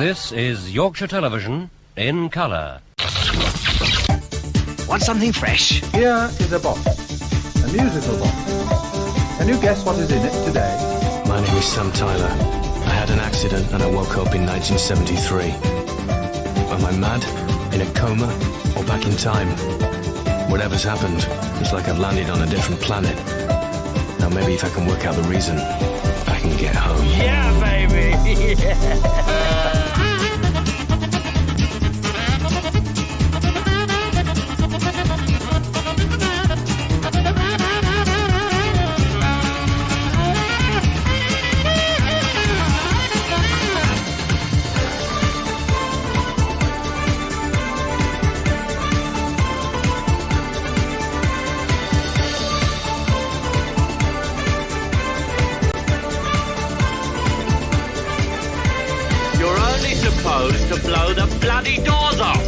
This is Yorkshire Television in colour. Want something fresh? Here is a box, a musical box. Can you guess what is in it today? My name is Sam Tyler. I had an accident and I woke up in 1973. Am I mad, in a coma, or back in time? Whatever's happened, it's like I've landed on a different planet. Now maybe if I can work out the reason, I can get home. Yeah, baby! Yeah. To blow the bloody doors off.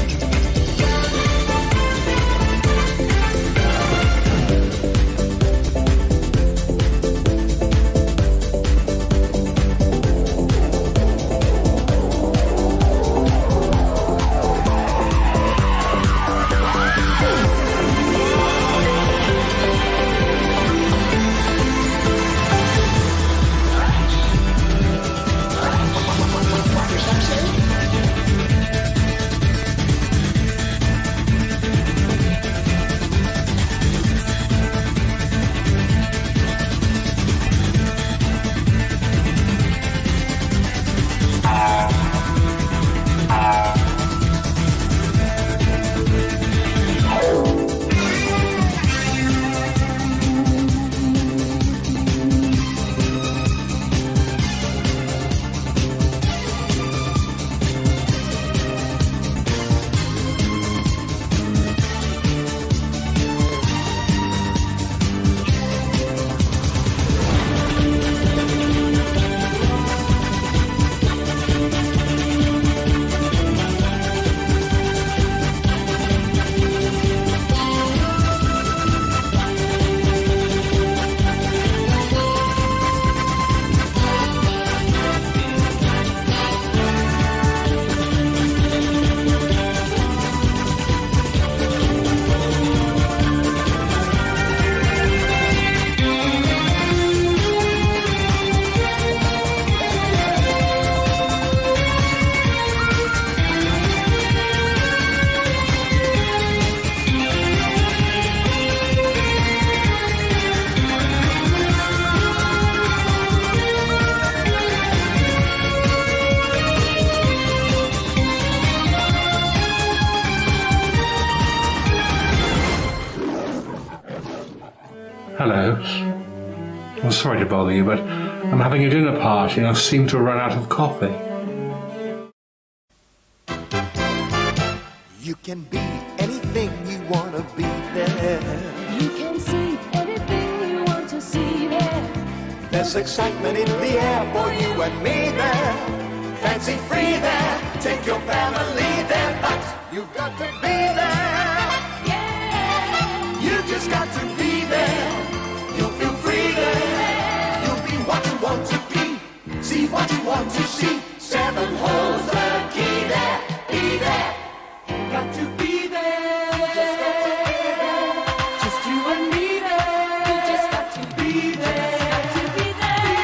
Hello. I'm sorry to bother you, but I'm having a dinner party and I seem to have run out of coffee. You can be anything you want to be there. You can see anything you want to see there. There's excitement in the air for you and me there. Fancy free there. Take your family there. But you've got to be there. Yeah. You just got to be there. You'll feel free there. You'll be what you want to be. See what you want to see. 7 holds the key there. Be there. Got to be there. Just you and me there. You just got to be there. be there.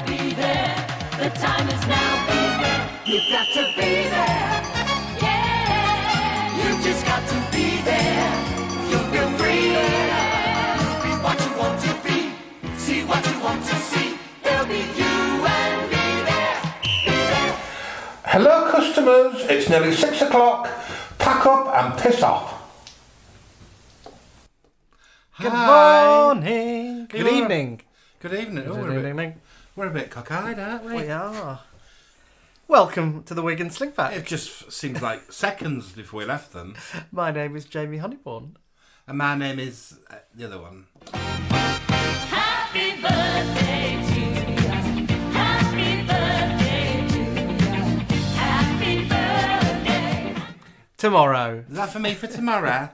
Be there. The time is now. Be there. You've got to be there. Yeah. You just got to be there. You'll feel free there. You'll be what you want to be. See what you want to see. There'll be you and me there. Be there. Hello customers, it's nearly 6 o'clock. Pack up and piss off. Good morning. Good You're- evening. Good evening. Oh, Good evening. we're a bit cockeyed, aren't we? We are. Welcome to the Wig Slingback. It just seems like seconds before we left them. My name is Jamie Honeyborn. And my name is the other one. Happy birthday to you. Happy birthday to you. Happy birthday. Tomorrow. Is that for me for tomorrow?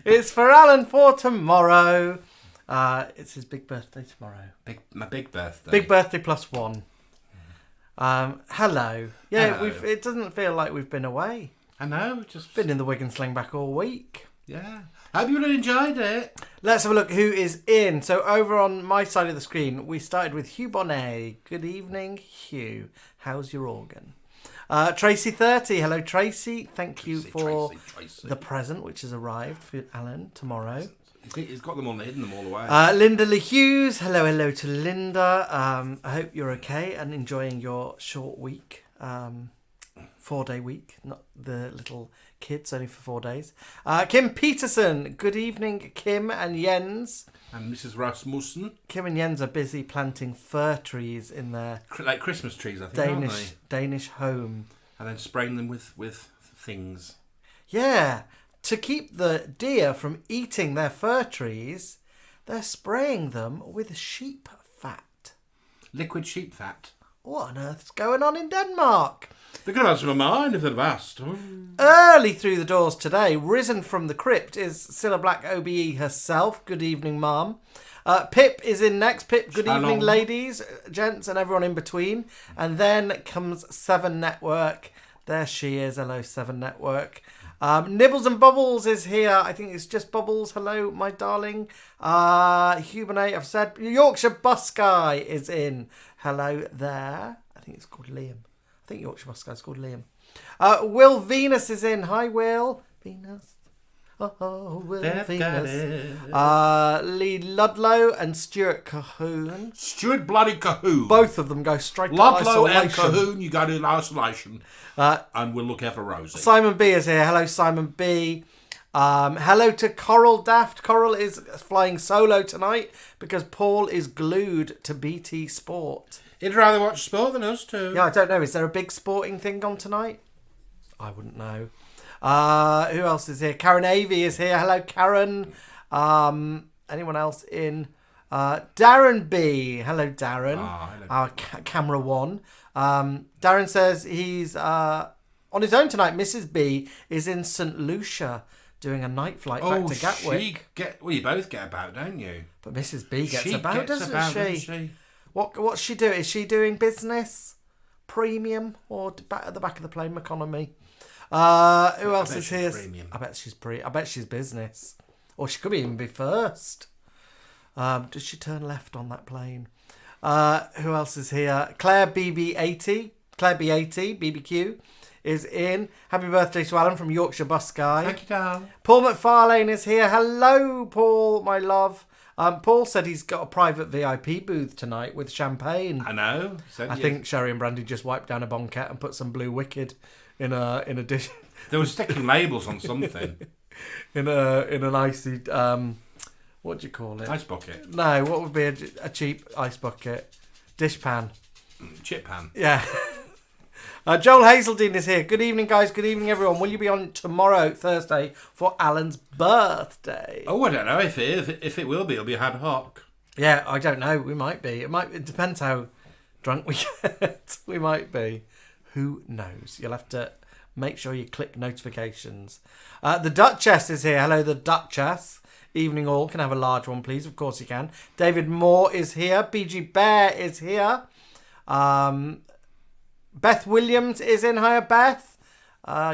It's for Alan for tomorrow. It's his big birthday tomorrow. My big birthday. Big birthday plus one. Hello. Yeah, Hello. it doesn't feel like we've been away. I know, just Been in the Wig and Slingback all week. yeah. Hope you really enjoyed it. Let's have a look who is in. So over on my side of the screen, we started with Hugh Bonnet. Good evening, Hugh. How's your organ? Tracy30. Hello, Tracy. Thank you for Tracy. the present, which has arrived for Alan tomorrow. He's got them all, hidden them all away. Linda Lee Hughes. Hello to Linda. I hope you're okay and enjoying your short week. 4-day week, not the little kids, only for 4 days. Kim Peterson. Good evening, Kim and Jens. And Mrs. Rasmussen. Kim and Jens are busy planting fir trees in their Like Christmas trees, I think, aren't they? Danish home. And then spraying them with things. Yeah, to keep the deer from eating their fir trees, they're spraying them with sheep fat. Liquid sheep fat. What on earth's going on in Denmark? They could have answered my mind if they'd have asked. Early through the doors today, risen from the crypt, is Cilla Black OBE herself. Good evening, Mum. Pip is in next. Pip, good evening, ladies, gents, and everyone in between. And then comes Seven Network. There she is. Hello, Seven Network. Nibbles and Bubbles is here. I think it's just Bubbles. Hello, my darling. Humanate, I've said. Yorkshire Bus Guy is in. Hello there. I think it's called Liam. I think Yorkshire Bus Guy's called Liam. Will Venus is in. Hi, Will. Venus. Oh, Will Venus. Lee Ludlow and Stuart Cahoon. Stuart bloody Cahoon. Both of them go straight to Ludlow isolation. and Cahoon, you go to isolation. And we'll look out for Rosie. Simon B is here. Hello, Simon B. Hello to Coral Daft. Coral is flying solo tonight because Paul is glued to BT Sport. He'd rather watch sport than us too. Yeah, I don't know. Is there a big sporting thing on tonight? I wouldn't know. Who else is here? Karen Avey is here. Hello, Karen. Anyone else in? Darren B. Hello, Darren. Hello. Our camera one. Darren says he's on his own tonight. Mrs. B is in St. Lucia doing a night flight back to Gatwick. You both get about, don't you? But Mrs. B gets She about, gets doesn't about, she? doesn't she? What's she doing? Is she doing business, premium, or at the back of the plane economy? Who else is here? Premium. I bet she's business, or she could even be first. Does she turn left on that plane? Who else is here? Claire BB80, Claire B80, BBQ is in. Happy birthday to Alan from Yorkshire Bus Guy. Thank you, darling. Paul McFarlane is here. Hello, Paul, my love. Paul said he's got a private VIP booth tonight with champagne. I know. I think Sherry and Brandy just wiped down a bonket and put some Blue Wicked in a dish. They were sticking labels on something. in an icy what do you call it? Ice bucket. No, what would be a cheap ice bucket? Dish pan. Chip pan. Yeah. Joel Hazeldine is here. Good evening, guys. Good evening, everyone. Will you be on tomorrow, Thursday, for Alan's birthday? Oh, I don't know if it will be. It'll be ad hoc. Yeah, I don't know. We might be. It depends how drunk we get. We might be. Who knows? You'll have to make sure you click notifications. The Duchess is here. Hello, the Duchess. Evening all. Can I have a large one, please? Of course you can. David Moore is here. BG Bear is here. Beth Williams is in. Hiya, Beth.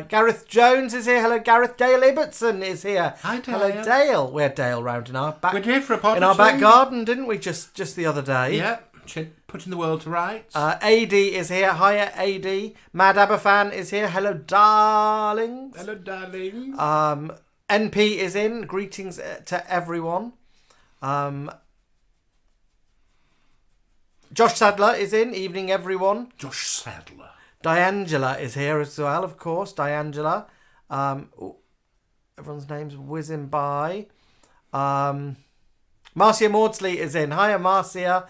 Gareth Jones is here. Hello, Gareth. Dale Ibbotson is here. Hi, Dale. Hello, Dale. We had Dale round in our back. We did for a pot in our back garden, didn't we? Just the other day. Yeah. Putting the world to rights. AD is here. Hiya, AD. Mad Aberfan is here. Hello, darlings. Hello, darlings. NP is in. Greetings to everyone. Josh Sadler is in. Evening, everyone. Josh Sadler. Diangela is here as well, of course. Diangela. Everyone's name's whizzing by. Marcia Maudsley is in. Hiya, Marcia.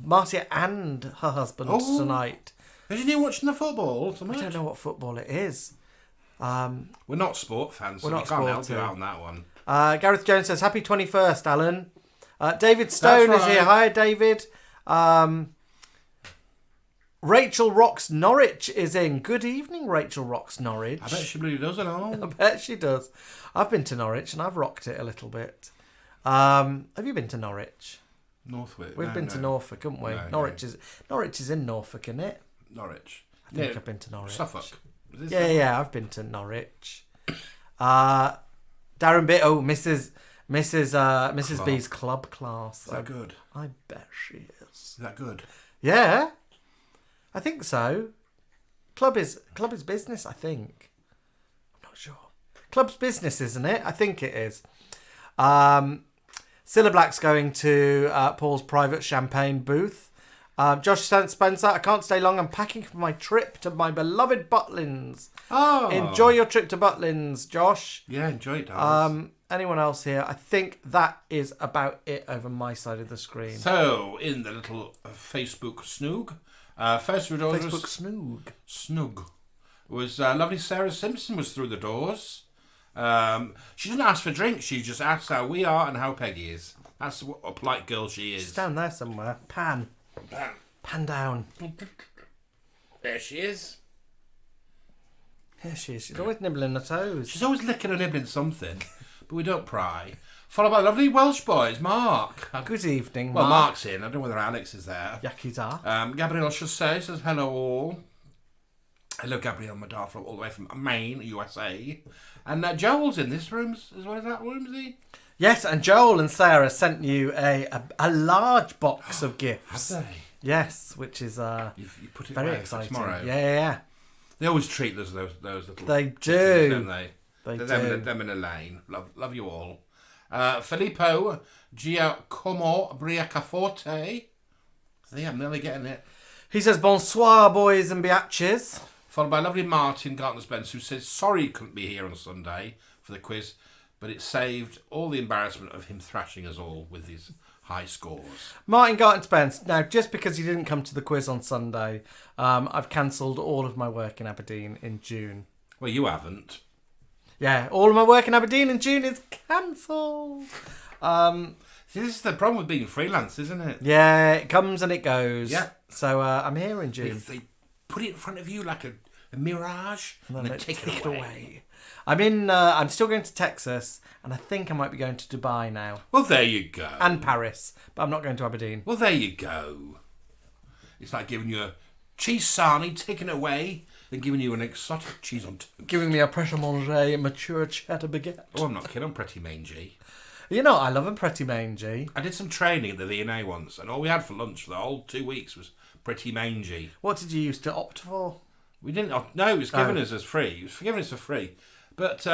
Marcia and her husband tonight. Isn't he watching the football? I don't know what football it is. We're not sport fans, so we're we not can't help sporty. you out on that one. Gareth Jones says, happy 21st, Alan. David Stone is here. Hi, David. Rachel Rocks Norwich is in. Good evening, Rachel Rocks Norwich. I bet she really does it all. I bet she does. I've been to Norwich and I've rocked it a little bit. Have you been to Norwich? Northwick. We've been to Norfolk, haven't we? No, Norwich is in Norfolk, isn't it? Norwich. I think I've been to Norwich. Suffolk. Yeah, I've been to Norwich. Darren Bit. Oh, Mrs. B's club class. Is that good? I bet she is. Is that good? Yeah, I think so. Club is business. I think. I'm not sure. Club's business, isn't it? I think it is. Cilla Black's going to Paul's private champagne booth. Josh Spencer, I can't stay long. I'm packing for my trip to my beloved Butlins. Oh. Enjoy your trip to Butlins, Josh. Yeah, enjoy it, darling. Anyone else here? I think that is about it over my side of the screen. So, in the little Facebook snoog, first through the doors Facebook snug was lovely Sarah Simpson was through the doors. She didn't ask for drinks. She just asked how we are and how Peggy is. That's what a polite girl she is. She's down there somewhere. Pan down. There she is. Here she is. She's always nibbling her toes. She's always licking or nibbling something, but we don't pry. Followed by lovely Welsh boys, Mark. Good evening, Well, Mark. Mark's in. I don't know whether Alex is there. Yakuza. Gabrielle Chassé says hello all. Hello, Gabrielle Madar all the way from Maine, USA. And Joel's in this room as well as that room, is he? Yes, and Joel and Sarah sent you a large box of gifts. Have they? Yes, which is you put it very away exciting. for tomorrow. Yeah. They always treat those little. They things, do. don't they? They They're do. them in a lane. Love you all. Filippo Giacomo Briacaforte. See, I'm nearly getting it. He says, bonsoir, boys and biatches. Followed by lovely Martin Gartner-Spence, who says sorry he couldn't be here on Sunday for the quiz, but it saved all the embarrassment of him thrashing us all with his high scores. Martin Garton-Spence. Now, just because you didn't come to the quiz on Sunday, I've cancelled all of my work in Aberdeen in June. Well, you haven't. Yeah, all of my work in Aberdeen in June is cancelled. See, this is the problem with being freelance, isn't it? Yeah, it comes and it goes. Yeah. So I'm here in June. They put it in front of you like a mirage and then take it away. I'm still going to Texas, and I think I might be going to Dubai now. Well, there you go. And Paris, but I'm not going to Aberdeen. Well, there you go. It's like giving you a cheese sarnie, taken away, and giving you an exotic cheese on toast. Giving me a prêt à manger mature cheddar baguette. Oh, I'm not kidding. I'm pretty mangy. You know, I love a pretty mangy. I did some training at the V&A once, and all we had for lunch for the whole 2 weeks was pretty mangy. What did you used to opt for? We didn't. No, it was given us as free. It was given us for free. But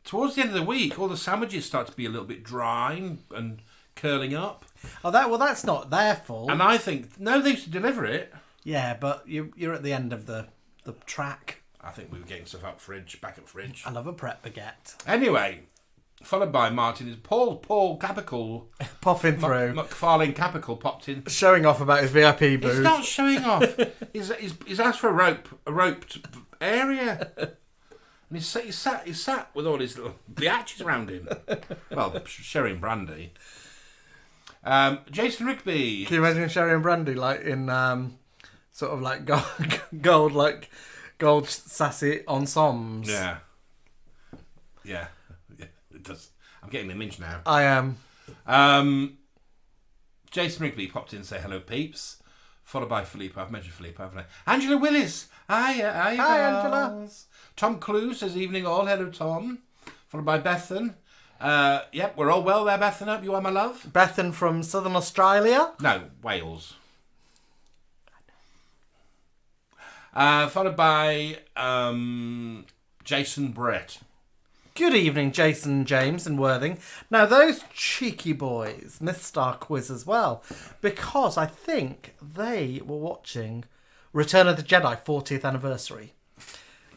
towards the end of the week, all the sandwiches start to be a little bit dry and curling up. Oh, that's not their fault. And I think no, they used to deliver it. Yeah, but you're at the end of the track. I think we were getting stuff back at fridge. I love a prep baguette. Anyway, followed by Martin is Paul Capical popping through. McFarlane Capical popped in, showing off about his VIP booth. He's not showing off. he's asked for a roped area. And he's sat with all his little biatches around him. Well, sherry and brandy. Jason Rigby. Can you imagine sherry and brandy like in sort of like gold sassy ensembles? Yeah, it does. I'm getting the image now. I am. Jason Rigby popped in to say hello, peeps. Followed by Philippa. I've mentioned Philippa, haven't I? Angela Willis. Hi, Angela. Tom Clue says evening all. Hello, Tom. Followed by Bethan. Yep, we're all well there, Bethan. Hope you are, my love. Bethan from Southern Australia? No, Wales. Followed by Jason Brett. Good evening, Jason, James and Worthing. Now, those cheeky boys missed our quiz as well, because I think they were watching Return of the Jedi 40th anniversary.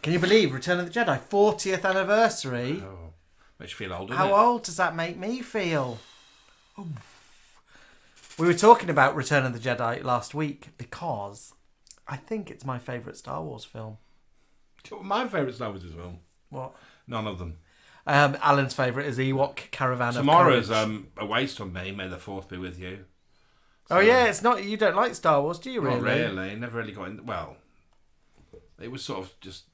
Can you believe Return of the Jedi 40th anniversary? Oh, makes you feel old, doesn't How it? old does that make me feel? We were talking about Return of the Jedi last week because I think it's my favourite Star Wars film. My favourite Star Wars film. What? None of them. Alan's favourite is Ewok Caravan Tomorrow's of Courage. a waste on me. May the 4th be with you. So, oh yeah, it's not. You don't like Star Wars, do you? Really? Not really. Never really got in. Well, it was sort of just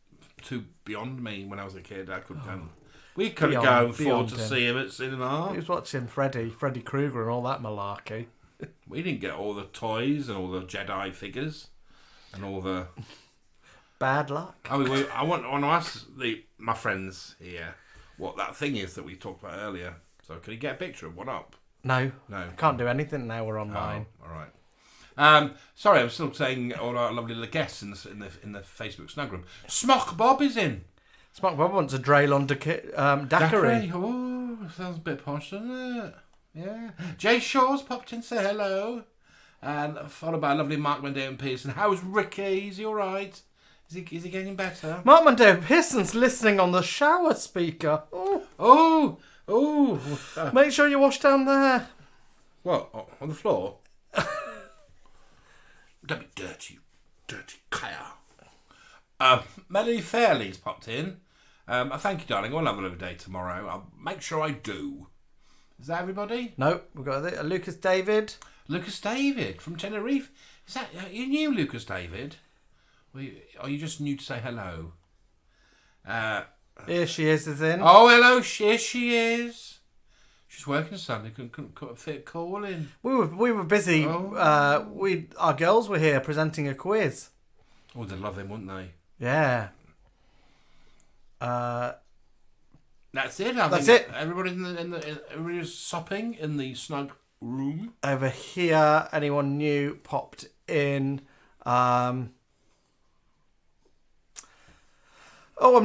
too beyond me when I was a kid. I couldn't go. We couldn't go and afford to see him at cinema. He was watching Freddy Krueger and all that malarkey. We didn't get all the toys and all the Jedi figures. and all the bad luck. I want to ask my friends here what that thing is that we talked about earlier. So can you get a picture of one up? No. No. Can't do anything now. We're online. Oh, all right. Sorry, I'm still saying all our lovely little guests in the Facebook snug room. Smock Bob is in. Smock Bob wants a Draylon daiquiri. Oh, sounds a bit posh, doesn't it? Yeah. Jay Shaw's popped in to say hello. And followed by a lovely Mark Mondale Pearson. How's Ricky? Is he all right? Is he getting better? Mark Mondale Pearson's listening on the shower speaker. Oh. Make sure you wash down there. What? On the floor? Don't be dirty cow. Melanie Fairley's popped in. Thank you, darling. I'll have a lovely day tomorrow. I'll make sure I do. Is that everybody? No, we've got Lucas David. Lucas David from Tenerife. Is that you knew Lucas David? Are you just new to say hello? Here she is in. Oh, hello. Here she is. She's working Sunday. Couldn't fit a call in. We were busy. Our girls were here presenting a quiz. Oh, they'd love them, wouldn't they? Yeah. That's it. That's it. Everybody's sopping in the snug room. Over here, anyone new popped in. I'm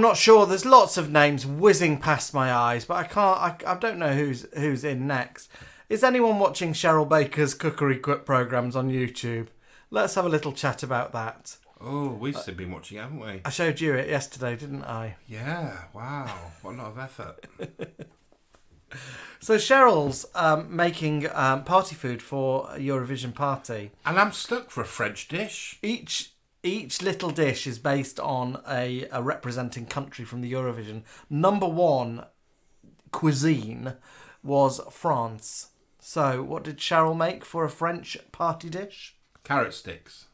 not sure. There's lots of names whizzing past my eyes, but I don't know who's in next. Is anyone watching Cheryl Baker's cookery programs on YouTube? Let's have a little chat about that. Oh, we've still been watching, haven't we? I showed you it yesterday, didn't I? Yeah. Wow. What a lot of effort. So Cheryl's making party food for a Eurovision party, and I'm stuck for a French dish. Each little dish is based on a representing country from the Eurovision. Number one cuisine was France. So what did Cheryl make for a French party dish? Carrot sticks.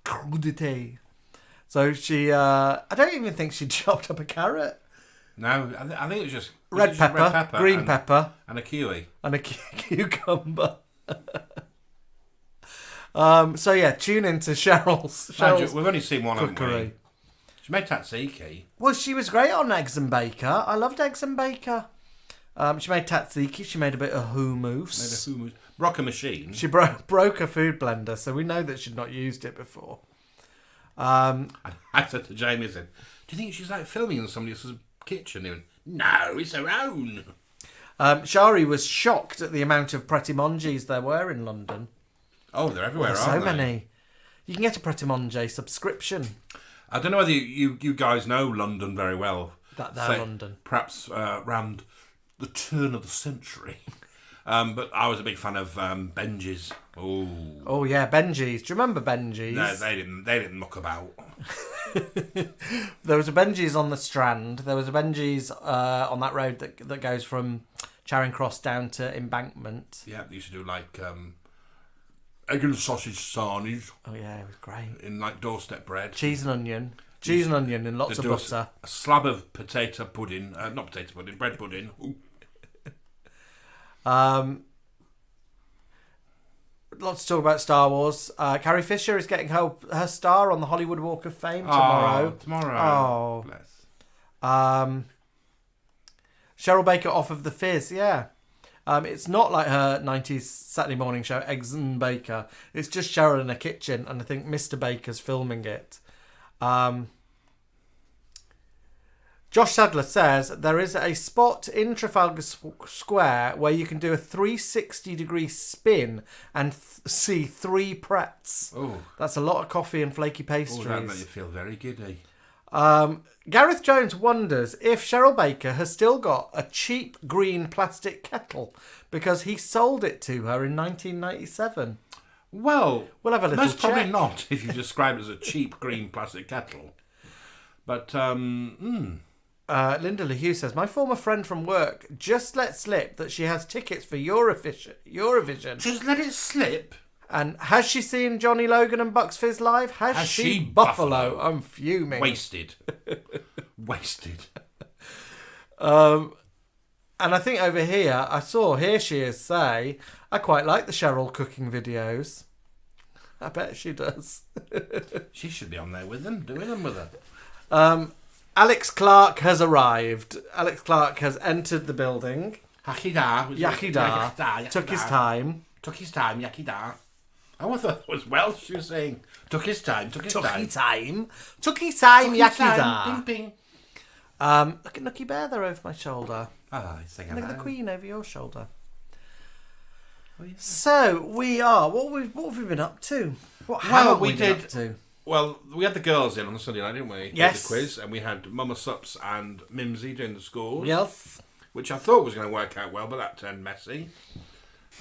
Crudité. So she, I don't even think she chopped up a carrot. No, I think it was just red pepper, green pepper, and a kiwi. And a cucumber. So yeah, tune into Cheryl's we've only seen one cookery. Haven't we? She made tzatziki. Well, she was great on Eggs and Baker. I loved Eggs and Baker. She made tzatziki. She made a bit of hummus. Broke a machine. She broke her food blender, so we know that she'd not used it before. I said to Jamie, do you think she's like filming in somebody else's kitchen? He went, no, it's her own. Shari was shocked at the amount of Pret a Manger's there were in London. Oh, they're everywhere, There's aren't so they? many. You can get a Pret a Manger subscription. I don't know whether you guys know London very well. They're London. Perhaps around the turn of the century. But I was a big fan of Benji's. Oh yeah, Benji's. Do you remember Benji's? No, they didn't muck about. There was a Benji's on the Strand. There was a Benji's on that road that goes from Charing Cross down to Embankment. Yeah, they used to do like egg and sausage sarnies. Oh yeah, it was great. In like doorstep bread. Cheese and onion. Cheese and onion and lots of butter. A slab of potato pudding. Not potato pudding, bread pudding. Ooh. Lots to talk about Star Wars. Carrie Fisher is getting her star on the Hollywood Walk of Fame tomorrow. Tomorrow. Bless. Cheryl Baker off of The Fizz, yeah. It's not like her 90s Saturday morning show, Eggs and Baker. It's just Cheryl in a kitchen, and I think Mr. Baker's filming it. Josh Sadler says there is a spot in Trafalgar Square where you can do a 360-degree spin and see 3 Prets. Oh, that's a lot of coffee and flaky pastries. Oh, that makes you feel very giddy. Gareth Jones wonders if Cheryl Baker has still got a cheap green plastic kettle because he sold it to her in 1997. Well, we'll have a little most probably check. not if you describe it as a cheap green plastic kettle. But, Linda LeHue says, my former friend from work just let slip that she has tickets for Eurovision. Just let it slip? And has she seen Johnny Logan and Bucks Fizz live? Has she Buffalo? I'm fuming. Wasted. Wasted. And I think over here she is say, I quite like the Cheryl cooking videos. I bet she does. She should be on there with them, doing them with her. Alex Clark has arrived. Alex Clark has entered the building. Yakida. Took his time. Took his time, Yakida. I thought it was Welsh she was saying. Took his time, Took his Yakida. Yakida. Bing, bing. Look at Nookie Bear there over my shoulder. Oh, he's saying Look at the hello. Queen over your shoulder. Oh, yeah. So we are. What have we been up to? What haven't we been up to? Well, we had the girls in on the Sunday night, didn't we? Yes. The quiz, and we had Mama Sups and Mimsy doing the scores. Yes. Which I thought was going to work out well, but that turned messy.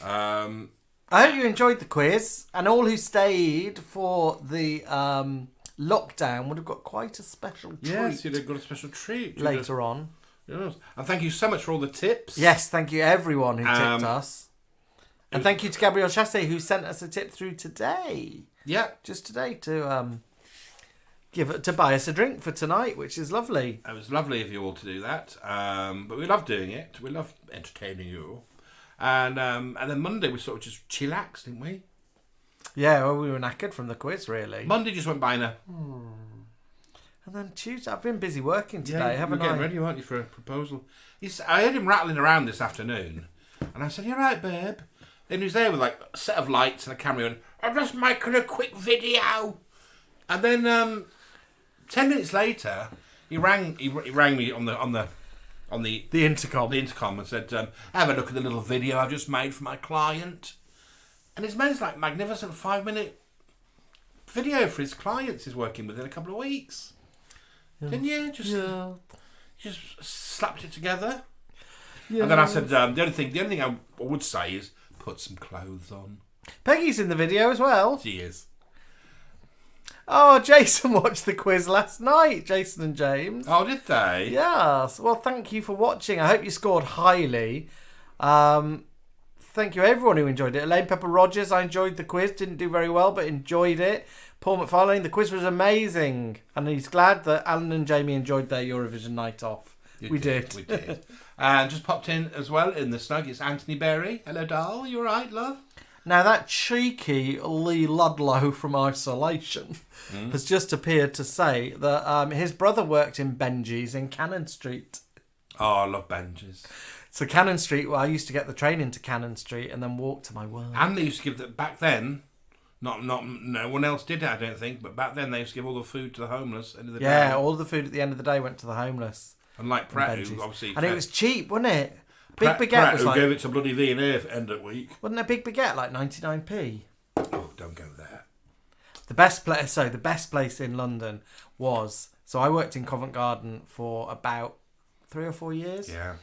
I hope you enjoyed the quiz, and all who stayed for the lockdown would have got quite a special treat. Yes, you'd have got a special treat. Later on. Yes. And thank you so much for all the tips. Yes, thank you everyone who tipped us. And thank you to Gabrielle Chassé who sent us a tip through today. Yeah. Just today to buy us a drink for tonight, which is lovely. It was lovely of you all to do that. But we love doing it. We love entertaining you. And then Monday we sort of just chillaxed, didn't we? Yeah, well, we were knackered from the quiz, really. Monday just went by in a... And then Tuesday, I've been busy working today, you haven't were getting I? ready, weren't you, for a proposal? I heard him rattling around this afternoon. And I said, "You right, babe?" And he was there with like a set of lights and a camera and "I'm just making a quick video." And then 10 minutes later, he rang me on the intercom. The intercom and said, "Have a look at the little video I've just made for my client." And his man's like magnificent 5-minute video for his clients he's working with in a couple of weeks. Yeah. Didn't you? Just slapped it together. Yeah. And then I said, the only thing I would say is put some clothes on. Peggy's in the video as well. She is. Oh, Jason watched the quiz last night, Jason and James. Oh, did they? Yes. Well, thank you for watching. I hope you scored highly. Thank you everyone who enjoyed it. Elaine Pepper Rogers, I enjoyed the quiz. Didn't do very well, but enjoyed it. Paul McFarlane, the quiz was amazing. And he's glad that Alan and Jamie enjoyed their Eurovision night off. We did. And just popped in as well in the snug, it's Anthony Berry. Hello, doll. You all right, love? Now, that cheeky Lee Ludlow from Isolation has just appeared to say that his brother worked in Benji's in Cannon Street. Oh, I love Benji's. So Cannon Street, well, I used to get the train into Cannon Street and then walk to my work. And they used to give that back then. No one else did it, I don't think. But back then they used to give all the food to the homeless. End of the day. Yeah, all the food at the end of the day went to the homeless. And like Pratt, who obviously... And it was cheap, wasn't it? Big Baguette Pratt, was who like... gave it to bloody V&A end of week. Wasn't a Big Baguette like 99p? Oh, don't go there. The best place in London was... So I worked in Covent Garden for about 3 or 4 years. Yeah.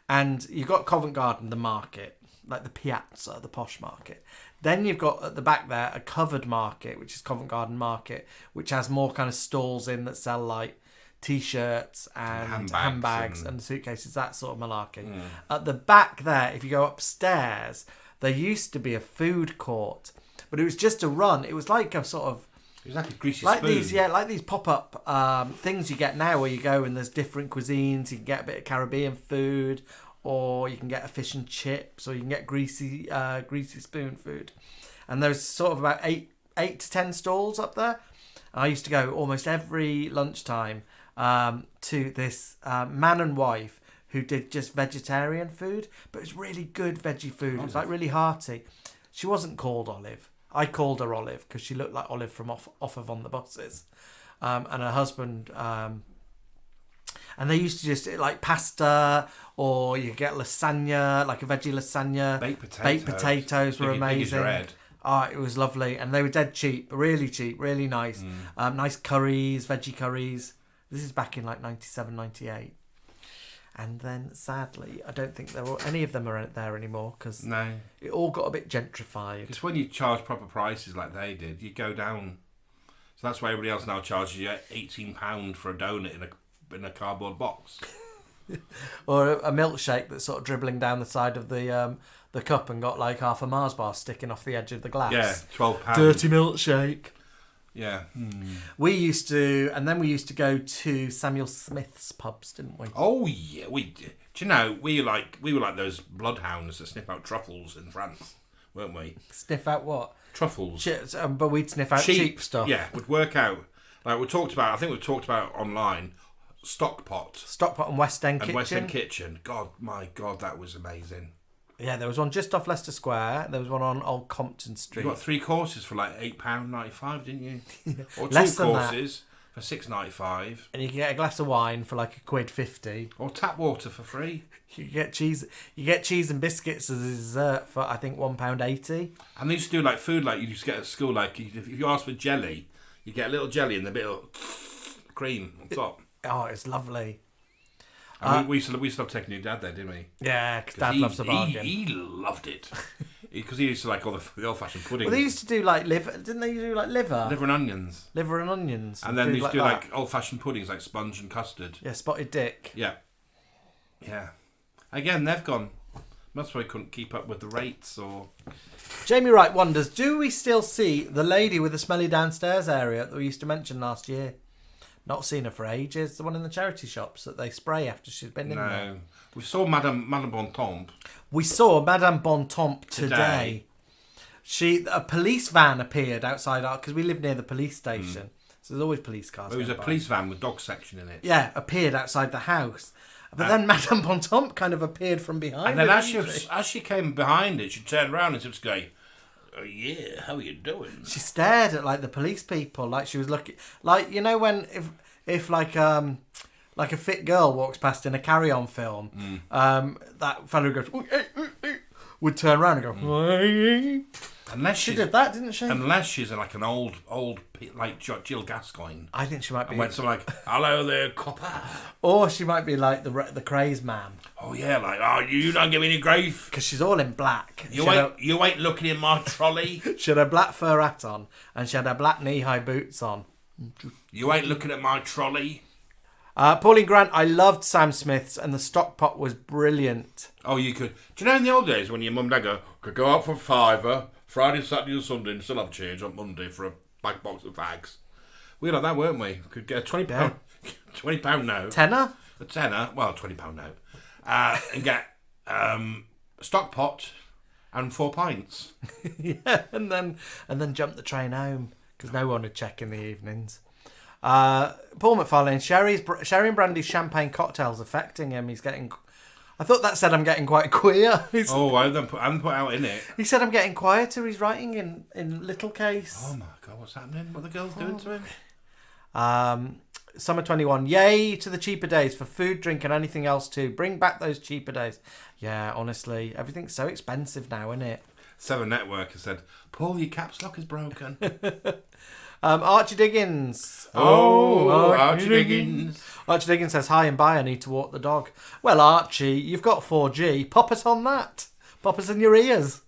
And you've got Covent Garden, the market, like the piazza, the posh market. Then you've got at the back there a covered market, which is Covent Garden Market, which has more kind of stalls in that sell like T-shirts and handbags and suitcases, that sort of malarkey. At the back there, if you go upstairs, there used to be a food court, but it was just a run. It was like a sort of... It was like a greasy spoon. Like these pop-up things you get now where you go and there's different cuisines. You can get a bit of Caribbean food, or you can get a fish and chips, or you can get greasy spoon food. And there's sort of about 8 to 10 stalls up there. I used to go almost every lunchtime to this man and wife who did just vegetarian food, but it was really good veggie food. It was like really hearty. She wasn't called Olive. I called her Olive because she looked like Olive from off of On the Buses. And her husband... and they used to just like pasta, or you get lasagna, like a veggie lasagna. Baked potatoes were amazing. Oh, it was lovely. And they were dead cheap, really nice. Nice curries, veggie curries. This is back in like 97, 98. And then, sadly, I don't think any of them are there anymore because it all got a bit gentrified. Because when you charge proper prices like they did, you go down. So that's why everybody else now charges you £18 for a donut in a cardboard box. Or a milkshake that's sort of dribbling down the side of the cup and got like half a Mars bar sticking off the edge of the glass. Yeah, £12. Dirty milkshake. Yeah. We used to go to Samuel Smith's pubs, didn't we? Oh yeah, we did. Do you know, we were like those bloodhounds that sniff out truffles in France, weren't we? Sniff out what? Truffles. But we'd sniff out cheap stuff. Yeah, would work out. Like we've talked about online, Stockpot and West End and Kitchen. West End Kitchen. God, my God, that was amazing. Yeah, there was one just off Leicester Square. There was one on Old Compton Street. You got 3 courses for like £8.95, didn't you? Or 2 Less than courses for £6.95. And you can get a glass of wine for like £1.50. Or tap water for free. You get cheese. You get cheese and biscuits as a dessert for I think £1.80. And they used to do like food like you used to get at school. Like if you ask for jelly, you get a little jelly and a bit of cream on top. Oh, it's lovely. And we used to love taking your dad there, didn't we? Yeah, because Dad loves a bargain. He loved it because he used to like all the old-fashioned puddings. Well, they used to do like liver, didn't they? Do like liver and onions. Liver and onions. And then they used to do like old-fashioned puddings, like sponge and custard. Yeah, spotted dick. Yeah. Again, they've gone. That's why I couldn't keep up with the rates. Or Jamie Wright wonders: do we still see the lady with the smelly downstairs area that we used to mention last year? Not seen her for ages. The one in the charity shops that they spray after she's been in there. No. We saw Madame Bontemps. We saw Madame Bontemps today. A police van appeared outside our... Because we live near the police station. So there's always police cars. It was a police van with dog section in it. Yeah, appeared outside the house. But then Madame Bontemps kind of appeared from behind. And then as she came behind it, she turned around and she was going... Oh yeah, how are you doing? She stared at like the police people, like she was looking, like you know when if like a fit girl walks past in a Carry On film, that fellow who goes would turn around and go. Unless she did that, didn't she? Unless she's like an old like Jill Gascoigne. I think she might be. And went something like, "Hello there, copper." Or she might be like the craze man. Oh yeah, like you don't give me any grief because she's all in black. You ain't looking in my trolley. She had a black fur hat on and she had her black knee-high boots on. You ain't looking at my trolley. Pauline Grant, I loved Sam Smith's and the stock pot was brilliant. Oh, you could. Do you know in the old days when your mum and dad could go out for £5 Friday, Saturday and Sunday and still have change on Monday for a bag box of fags? We were like that, weren't we? Could get a £20 note. Tenner? A tenner, well, £20 note. And get a stock pot and 4 pints. Yeah, and then jump the train home because no one would check in the evenings. Paul McFarlane, Sherry and Brandy's champagne cocktails affecting him. He's getting... I thought that said I'm getting quite queer. I haven't put out in it. He said I'm getting quieter. He's writing in little case. Oh my God, what's happening? What are the girls doing to him? Summer 21. Yay to the cheaper days for food, drink and anything else too. Bring back those cheaper days. Yeah, honestly, everything's so expensive now, isn't it? Seven Network has said, Paul, your caps lock is broken. Archie Diggins. Archie Diggins. Archie Diggins says, hi and bye, I need to walk the dog. Well, Archie, you've got 4G. Pop us on that. Pop us in your ears.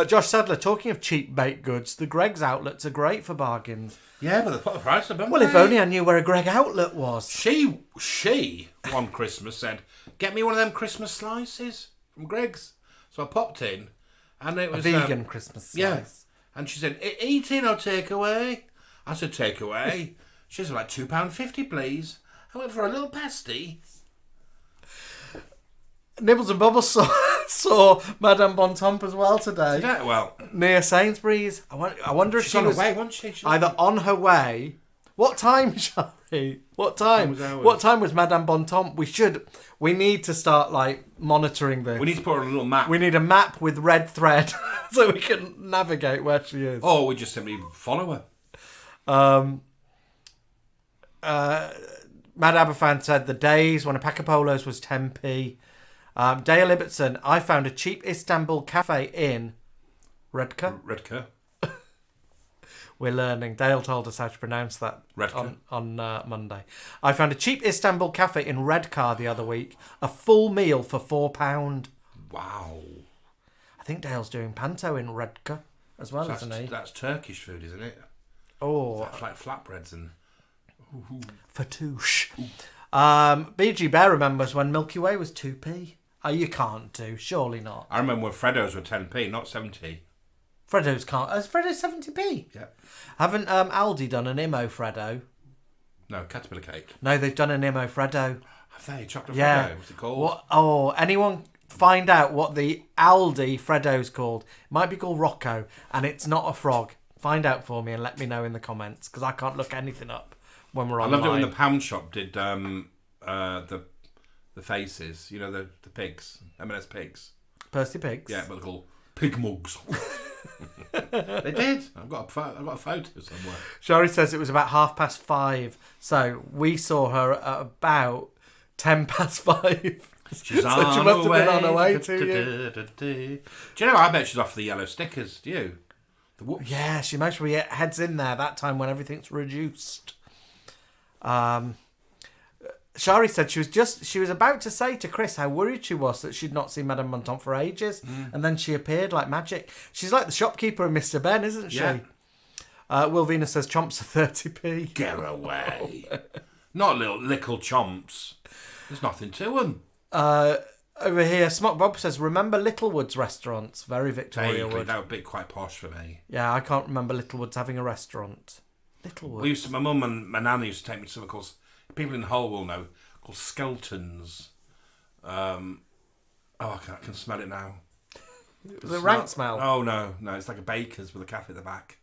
Josh Sadler, talking of cheap baked goods, the Greggs outlets are great for bargains. Yeah, but they put the price up, haven't Well, they? if only I knew where a Gregg outlet was. She one Christmas said, get me one of them Christmas slices from Greggs. So I popped in, and it was a vegan Christmas slice. Yeah. And she said, eat in or take away? I said, take away. She said, like £2.50, please. I went for a little pasty. Nibbles and Bubbles saw Madame Bontemps as well today. Yeah, well, near Sainsbury's. I wonder if she's she on was her way, wasn't she? either on her way. What time, Shari? What time? What time was Madame Bontemps? We need to start like monitoring this. We need to put her on a little map. We need a map with red thread so we can navigate where she is. Or we just simply follow her. Mad Aberfan said the days when a pack of polos was 10p. Dale Ibbotson, I found a cheap Istanbul cafe in Redcar. We're learning. Dale told us how to pronounce that on Monday. I found a cheap Istanbul cafe in Redcar the other week. A full meal for £4. Wow. I think Dale's doing panto in Redcar as well, isn't he? That's Turkish food, isn't it? Oh. That's like flatbreads and... Fatouche. BG Bear remembers when Milky Way was 2p. Oh, you can't do. Surely not. I remember when Freddos were 10p, not 70. Freddo's can't. Is Freddo 70p? Yeah. Haven't Aldi done an Imo Freddo? No, caterpillar cake. No, they've done an Imo Freddo. Have they? Chocolate yeah. Freddo? What's it called? What? Oh, anyone find out what the Aldi Freddo's called. It might be called Rocco, and it's not a frog. Find out for me and let me know in the comments, because I can't look anything up when we're I online. loved it when the pound shop did the faces. You know, the pigs, M&S pigs. Percy Pigs. Yeah, but they're called pig mugs. They did. I've got a photo somewhere. Shari says it was about 5:30, so we saw her at about 5:10. She's so on she must have her been on her way way. to you. Do you know? I bet she's off the yellow stickers. Do you? The whoops. Yeah, she most probably heads in there that time when everything's reduced. Shari said she was about to say to Chris how worried she was that she'd not seen Madame Monton for ages, and then she appeared like magic. She's like the shopkeeper in Mr. Ben, isn't she? Yeah. Will Venus says chomps are 30p. Get away. Not little chomps. There's nothing to them. Over here, Smock Bob says, remember Littlewood's restaurants? Very Victoria Vaguely, Wood. that would be quite posh for me. Yeah, I can't remember Littlewood's having a restaurant. Littlewood. My mum and my nan used to take me to something called, people in Hull will know, called Skeltons. I can smell it now. The rank smell? Oh, no, it's like a baker's with a cafe at the back.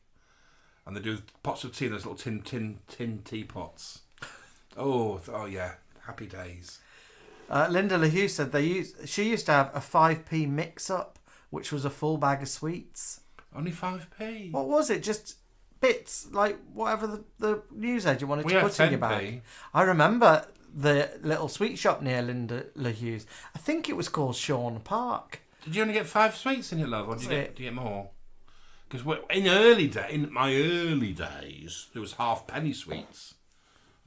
And they do pots of tea in those little tin teapots. Oh yeah, happy days. Linda LaHue said she used to have a 5p mix-up, which was a full bag of sweets. Only 5p? What was it? Just bits, like whatever the newsagent wanted to put in your bag. I remember the little sweet shop near Linda LaHue's. I think it was called Sean Park. Did you only get 5 sweets in your love, or did you get more? Because in my early days, there was half-penny sweets.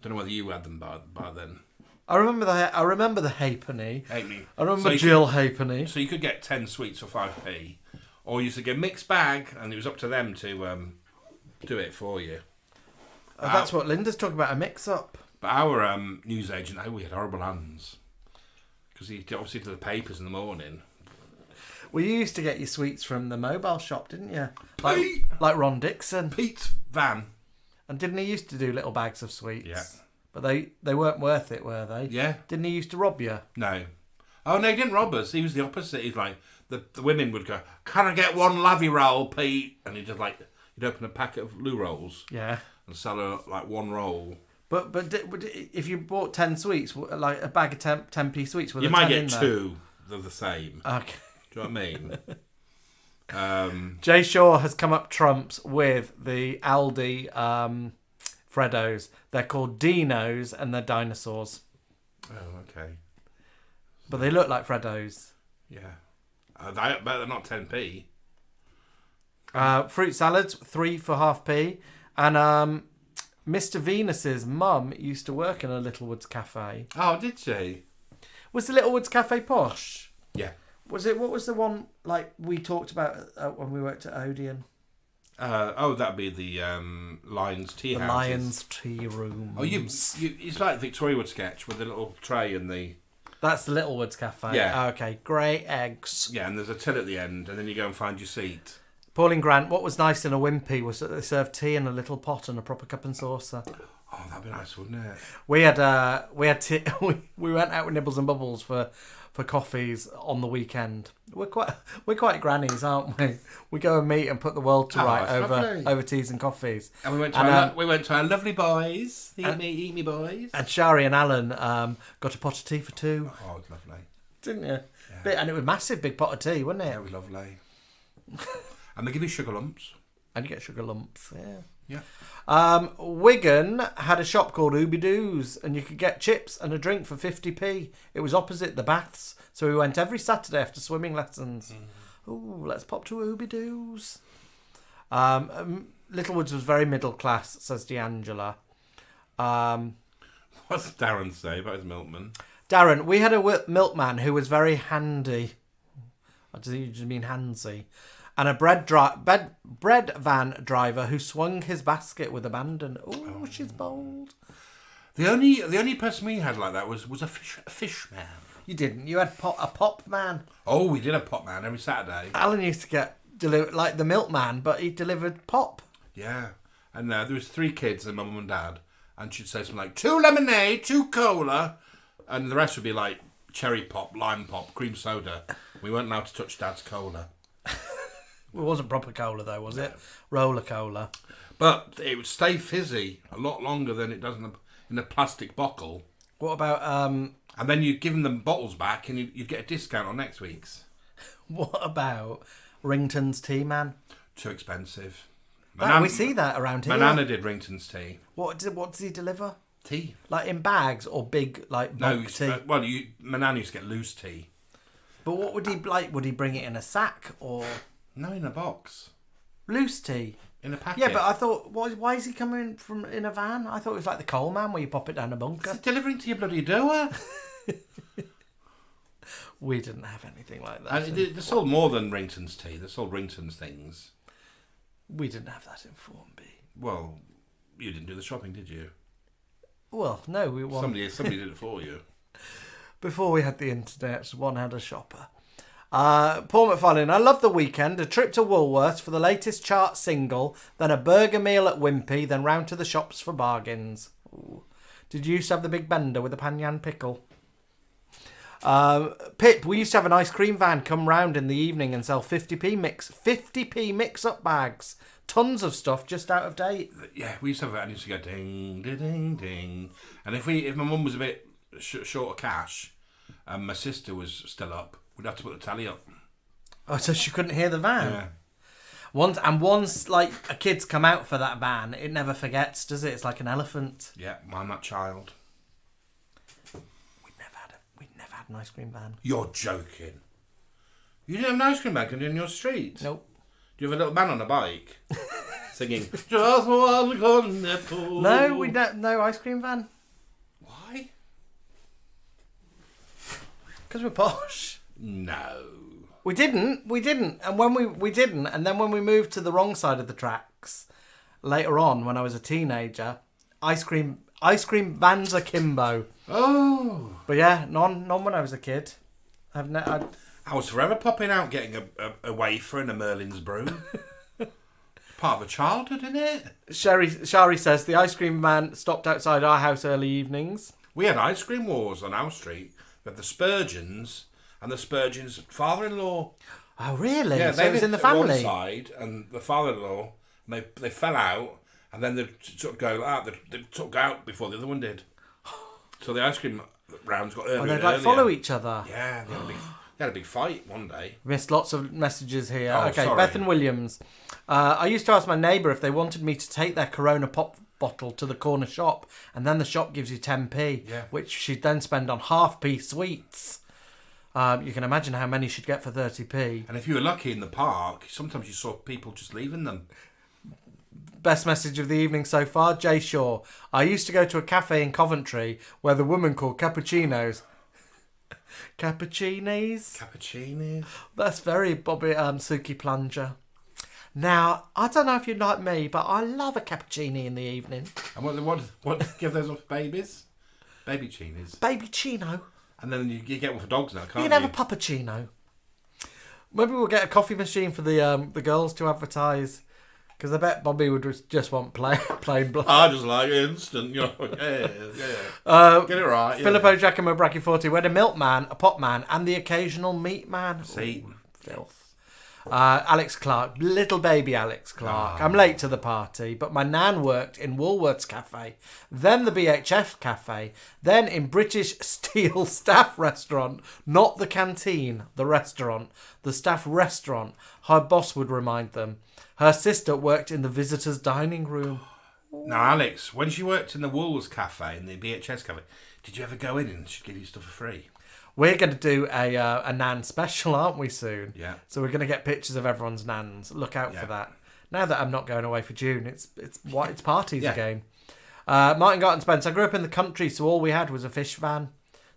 I don't know whether you had them by then. I remember the halfpenny. Halfpenny. I remember Jill halfpenny. So you could get 10 sweets for 5p, or you used to get a mixed bag, and it was up to them to do it for you. That's what Linda's talking about, a mix-up. But our newsagent, we had horrible hands, because he obviously did the papers in the morning. Well, you used to get your sweets from the mobile shop, didn't you? Like Ron Dixon. Pete Van. And didn't he used to do little bags of sweets? Yeah. But they weren't worth it, were they? Yeah. Didn't he used to rob you? No. Oh, no, he didn't rob us. He was the opposite. He's like, the women would go, can I get one lavy roll, Pete? And he'd open a packet of loo rolls. Yeah. And sell her, like, one roll. But if you bought 10 sweets, like a bag of 10p sweets, you might get 2 of the same. Okay. Do you know what I mean? Jay Shaw has come up trumps with the Aldi Freddos. They're called Dinos and they're dinosaurs. Oh, okay. But they look like Freddos. Yeah. I bet they're not 10p. Fruit salads, 3 for half-p. And Mr. Venus's mum used to work in a Littlewoods cafe. Oh, did she? Was the Littlewoods cafe posh? Yeah. What was the one like we talked about when we worked at Odeon? That'd be the Lions Tea House. The Lions Tea Room. Oh, it's like the Victoria Wood sketch with the little tray and the... That's the Littlewoods cafe. Yeah. Okay, grey eggs. Yeah, and there's a till at the end, and then you go and find your seat. Pauline Grant, what was nice in a Wimpy was that they served tea in a little pot and a proper cup and saucer. Oh, that'd be nice, wouldn't it? We had tea, we went out with Nibbles and Bubbles for coffees on the weekend. We're quite grannies, aren't we? We go and meet and put the world to right over teas and coffees. And we went to our lovely boys. Eat me boys. And Shari and Alan got a pot of tea for 2. Oh, it's lovely. Didn't you? Yeah. And it was a massive big pot of tea, wasn't it? Yeah, it was lovely. And they give you sugar lumps. And you get sugar lumps, yeah. Yeah. Wigan had a shop called Ooby Doo's, and you could get chips and a drink for 50p. It was opposite the baths, so we went every Saturday after swimming lessons. Ooh, let's pop to Ooby Doo's. Littlewoods was very middle class, says D'Angela. What's Darren say about his milkman? Darren, we had a milkman who was very handy. Or does he just mean handsy? And a bread van driver who swung his basket with abandon. Ooh, she's bold. The only person we had like that was a fish man. You didn't. You had a pop man. Oh, we did have pop man every Saturday. Alan used to get delivered like the milkman, but he delivered pop. Yeah, and there was 3 kids and my mum and dad, and she'd say something like 2 lemonade, 2 cola, and the rest would be like cherry pop, lime pop, cream soda. We weren't allowed to touch Dad's cola. It wasn't proper cola though, was it? Roller cola. But it would stay fizzy a lot longer than it does in a plastic bottle. What about And then you give them the bottles back, and you'd get a discount on next week's. what about Rington's tea, man? Too expensive. We see that around here. Manana did Rington's tea. What does he deliver? Tea. Like in bags or big like bulk tea? Manana used to get loose tea. But what would he like? Would he bring it in a sack or No, in a box. loose tea? In a packet. Yeah, but I thought, why is he coming in a van? I thought it was like the coal man where you pop it down a bunker. It's delivering to your bloody door. We didn't have anything like that. And they sold more than Rington's tea. They sold Rington's things. We didn't have that in Formby. Well, you didn't do the shopping, did you? Well, no, we won. Somebody did it for you. Before we had the internet, one had a shopper. Paul McFarlane, I love the weekend. A trip to Woolworths for the latest chart single, then a burger meal at Wimpy, then round to the shops for bargains. Ooh. Did you used to have the big bender with the panyan pickle? Pip, we used to have an ice cream van come round in the evening and sell 50p mix-up bags. Tons of stuff just out of date. Yeah, we used to have it, and it used to go ding, ding, ding, ding. And if my mum was a bit short of cash, and my sister was still up, we'd have to put the tally up. Oh, so she couldn't hear the van? Yeah. Once like a kid's come out for that van, it never forgets, does it? It's like an elephant. Yeah, I'm that child. We'd never had an ice cream van. You're joking. You didn't have an ice cream van in your street? Nope. Do you have a little man on a bike singing "Just one cornetto"? No, no ice cream van. Why? Because we're posh. No. We didn't, and when we didn't, and then when we moved to the wrong side of the tracks later on, when I was a teenager, ice cream vans akimbo. Oh. But yeah, none when I was a kid. I was forever popping out getting a wafer and a Merlin's brew. Part of a childhood, isn't it? Shari says the ice cream van stopped outside our house early evenings. We had ice cream wars on our street. We had the Spurgeons and the Spurgeons' father-in-law. Oh, really? Yeah, so they it was in the lived at family. one side, and the father-in-law, they fell out, and then they sort of go out. They sort of go out before the other one did. So the ice cream rounds got earlier. Oh, they'd and like earlier. follow each other. Yeah, they had a big fight one day. Missed lots of messages here. Oh, okay, sorry. Beth and Williams. I used to ask my neighbour if they wanted me to take their Corona pop bottle to the corner shop, and then the shop gives you 10p, which she'd then spend on half-p sweets. You can imagine how many she'd get for 30p. And if you were lucky in the park, sometimes you saw people just leaving them. Best message of the evening so far, Jay Shaw. I used to go to a cafe in Coventry where the woman called cappuccinos. Cappuccinis? Cappuccinis. That's very Bobby Suki Plunger. Now, I don't know if you're like me, but I love a cappuccino in the evening. And what give those off for babies? Baby chinis. Baby chino. And then you get one for dogs now, can't you? You can have a puppuccino. Maybe we'll get a coffee machine for the girls to advertise. Because I bet Bobby would just want plain black. I just like instant, yeah. Get it right. Filippo Giacomo Bracciforti. We had a milkman, a pot man, and the occasional meat man. See? Ooh, filth. Alex Clark, little baby Alex Clark. I'm late to the party, but my nan worked in Woolworths Cafe, then the BHF Cafe, then in British Steel Staff Restaurant, not the canteen, the restaurant, the staff restaurant. Her boss would remind them. Her sister worked in the visitors' dining room. Now, Alex, when she worked in the Woolworths Cafe and the BHS Cafe, did you ever go in and she'd give you stuff for free? We're going to do a nan special, aren't we, soon? Yeah. So we're going to get pictures of everyone's nans. Look out for that. Now that I'm not going away for June, it's parties again. Martin Garton Spence. I grew up in the country, so all we had was a fish van.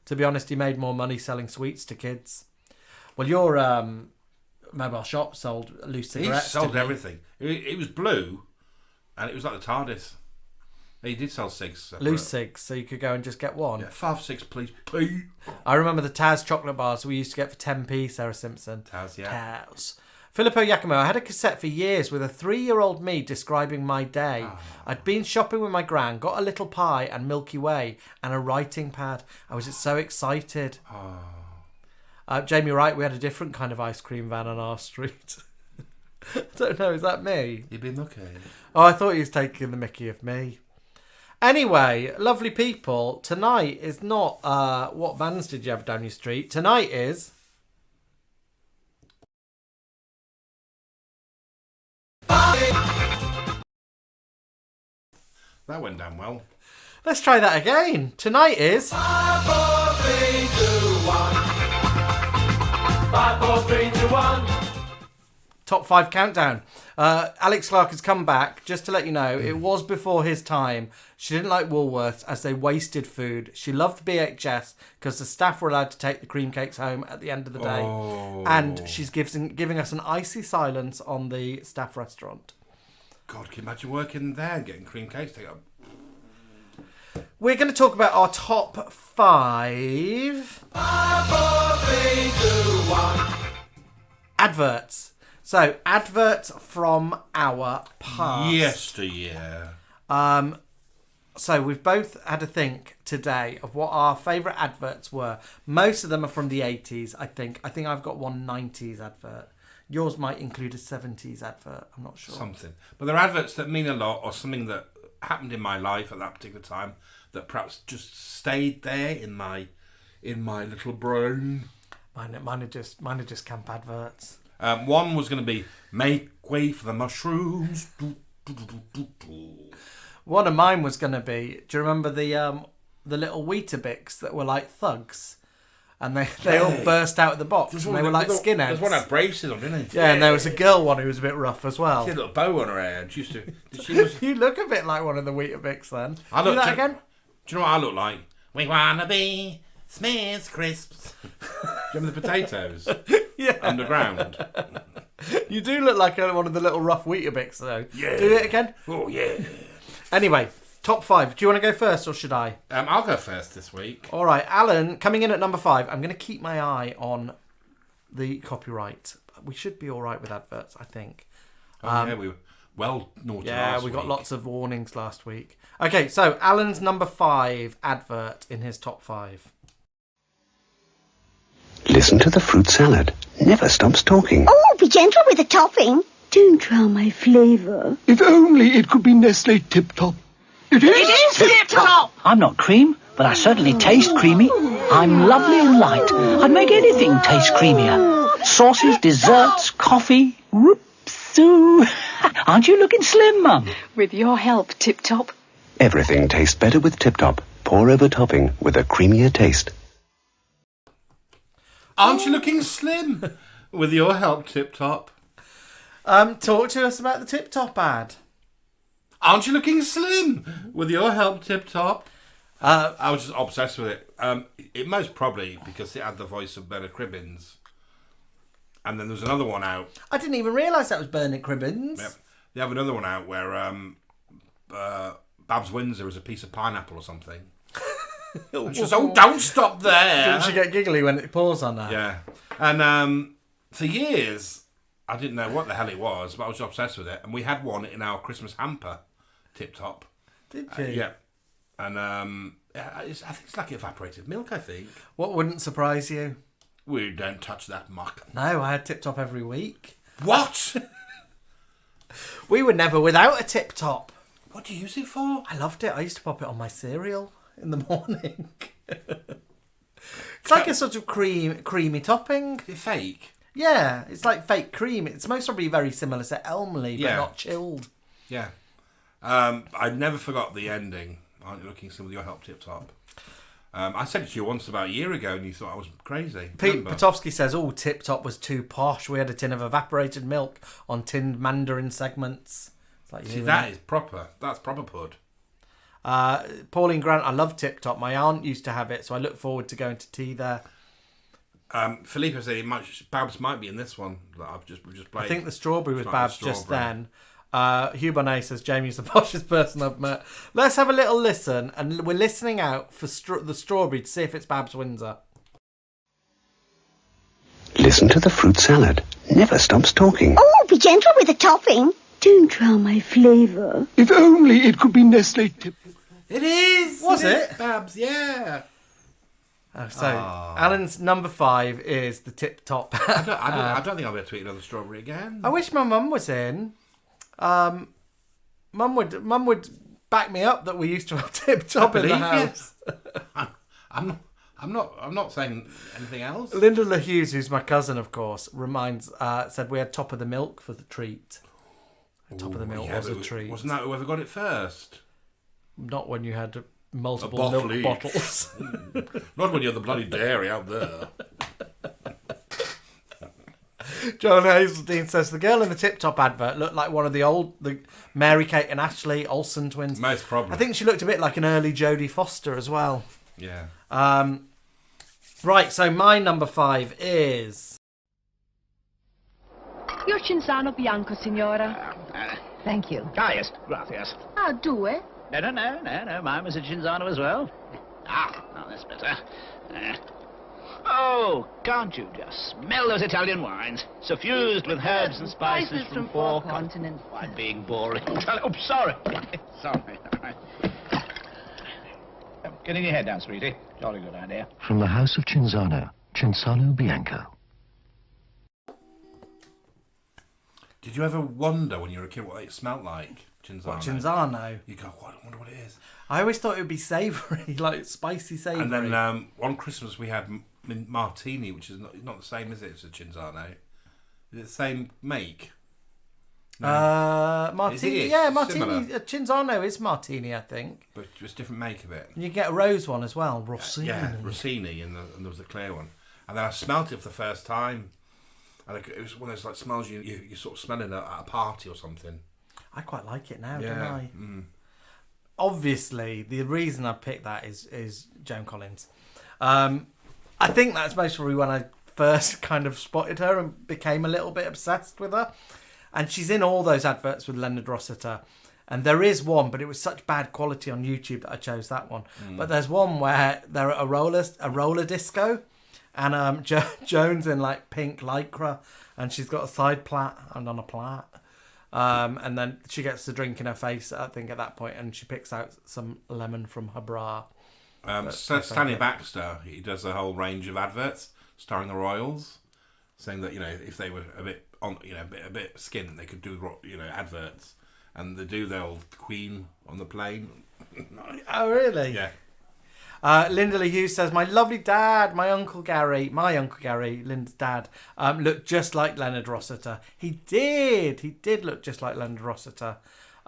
To be honest, he made more money selling sweets to kids. Well, your mobile shop sold loose cigarettes. He sold everything. It was blue, and it was like the TARDIS. He did sell cigs. Separate. Loose cigs, so you could go and just get one. Yeah, 5 6, please. P. I remember the Taz chocolate bars we used to get for 10p, Sarah Simpson. Taz, yeah. Taz. Filippo Giacomo, I had a cassette for years with a 3-year-old me describing my day. I'd been shopping with my gran, got a little pie and Milky Way and a writing pad. I was so excited. Jamie Wright, we had a different kind of ice cream van on our street. I don't know, is that me? You've been lucky. Oh, I thought he was taking the mickey of me. Anyway, lovely people, tonight is not what vans did you have down your street. Tonight is... That went down well. Let's try that again. Tonight is... 5, 4, 3, 2, 1. 5, 4, 3, 2, 1. Top 5 countdown. Alex Clark has come back. Just to let you know, it was before his time. She didn't like Woolworths as they wasted food. She loved BHS because the staff were allowed to take the cream cakes home at the end of the day. And she's giving us an icy silence on the staff restaurant. God, can you imagine working there and getting cream cakes taken up? We're going to talk about our top 5 5, 4, 3, 2, 1. adverts. So, adverts from our past. Yesteryear. So, we've both had a think today of what our favourite adverts were. Most of them are from the 80s, I think. I think I've got one 90s advert. Yours might include a 70s advert. I'm not sure. Something. But they're adverts that mean a lot or something that happened in my life at that particular time that perhaps just stayed there in my little brain. Mine are just camp adverts. One was going to be make way for the mushrooms. One of mine was going to be, do you remember the little Weetabix that were like thugs? And they all burst out of the box and they were like skinheads. There's one had braces on, didn't it? Yeah, and there was a girl one who was a bit rough as well. She had a little bow on her head. You look a bit like one of the Weetabix then. I look, do that again? Do you know what I look like? We wanna be Smith's Crisps. Do you remember the potatoes? Yeah. Underground. You do look like one of the little rough Weetabix though. Yeah. Do it again? Oh, yeah. Anyway, top 5. Do you want to go first or should I? I'll go first this week. All right, Alan, coming in at number 5. I'm going to keep my eye on the copyright. We should be all right with adverts, I think. Yeah, we were well naughty last we got week. lots of warnings last week. Okay, so Alan's number 5 advert in his top 5. Listen to the fruit salad. Never stops talking. Oh, be gentle with the topping. Don't try my flavour. If only it could be Nestle Tip Top. It is Tip Top! I'm not cream, but I certainly taste creamy. I'm lovely and light. I'd make anything taste creamier. Sauces, desserts, coffee. Whoopsie. Aren't you looking slim, Mum? With your help, Tip Top. Everything tastes better with Tip Top. Pour over topping with a creamier taste. Aren't you looking slim? With your help, Tip Top. Talk to us about the Tip Top ad. Aren't you looking slim? With your help, Tip Top. I was just obsessed with it. It most probably because it had the voice of Bernard Cribbins. And then there's another one out. I didn't even realise that was Bernard Cribbins. Yep. They have another one out where Babs Windsor is a piece of pineapple or something. And she says, "Oh, don't stop there." Didn't she get giggly when it paused on that? Yeah. And for years, I didn't know what the hell it was, but I was obsessed with it. And we had one in our Christmas hamper, Tip Top. Did you? Yeah. And I think it's like evaporated milk, I think. What wouldn't surprise you? We don't touch that muck. No, I had Tip Top every week. What? We were never without a Tip Top. What do you use it for? I loved it. I used to pop it on my cereal in the morning. It's like a sort of creamy topping. Is it fake? Yeah, it's like fake cream. It's most probably very similar to Elmley, but Yeah. not chilled. Yeah. I never forgot the ending. Aren't you looking slim with your help, Tip Top? I said it to you once about a year ago and you thought I was crazy. Pete Remember? Potofsky says, "Oh, Tip Top was too posh. We had a tin of evaporated milk on tinned mandarin segments." It's like See, that is proper. That's proper pud. Pauline Grant, I love Tip Top. My aunt used to have it, so I look forward to going to tea there. Filippo said Babs might be in this one that we've just played. I think the strawberry was It's like Babs the just strawberry. then. Hugh Bonet says, Jamie's the poshest person I've met. Let's have a little listen, and we're listening out for the strawberry to see if it's Babs Windsor. Listen to the fruit salad. Never stops talking. Oh, be gentle with the topping. Don't try my flavour. If only it could be Nestle Tip. It is. Was it? Babs, yeah. So, Alan's number 5 is the Tip Top. I don't think I'll be able to eat another strawberry again. I wish my mum was in. Mum would back me up that we used to have Tip Top in the house. I'm not saying anything else. Linda LaHughes, who's my cousin, of course, said we had Top of the Milk for the treat. Top of the Milk was a treat. Wasn't that whoever got it first? Not when you had multiple milk bottles. Not when you had the bloody dairy out there. John Hazeldean says the girl in the Tip Top advert looked like one of the Mary Kate and Ashley Olsen twins. Most probably. I think she looked a bit like an early Jodie Foster as well. Yeah. Right, so my number 5 is... Your Cinzano Bianco, signora. Thank you. Ah, yes, gracias. Ah, due? No, mine was a Cinzano as well. Now that's better. Oh, can't you just smell those Italian wines, suffused with herbs and spices from 4 continents? Why, being boring. Oh, sorry. Sorry. Getting your head down, sweetie. Jolly good idea. From the House of Cinzano, Cinzano Bianco. Did you ever wonder when you were a kid what it smelled like? Cinzano. What, Cinzano? You go, I wonder what it is. I always thought it would be savoury, like spicy savoury. And then one Christmas we had martini, which is not the same, is it? It's a Cinzano. Is it the same make? No. Martini, yeah, martini. Similar. Cinzano is martini, I think. But it's a different make of it. And you get a rose one as well, Rossini. Yeah, Rossini, and there was a clear one. And then I smelt it for the first time. And it was one of those like smells you sort of smelling at a party or something. I quite like it now, don't I? Mm. Obviously, the reason I picked that is Joan Collins. I think that's most probably when I first kind of spotted her and became a little bit obsessed with her. And she's in all those adverts with Leonard Rossiter. And there is one, but it was such bad quality on YouTube that I chose that one. But there's one where they're at a roller disco. And Joan's in like pink lycra, and she's got a side plait and on a plait. And then she gets the drink in her face, I think, at that point, and she picks out some lemon from her bra. Stanley Baxter, he does a whole range of adverts starring the Royals, saying that if they were a bit a bit skint, they could do adverts, and they do the old Queen on the plane. Oh, really? Yeah. Linda Lee Hughes says, my lovely dad, my Uncle Gary, Linda's dad, looked just like Leonard Rossiter. He did look just like Leonard Rossiter.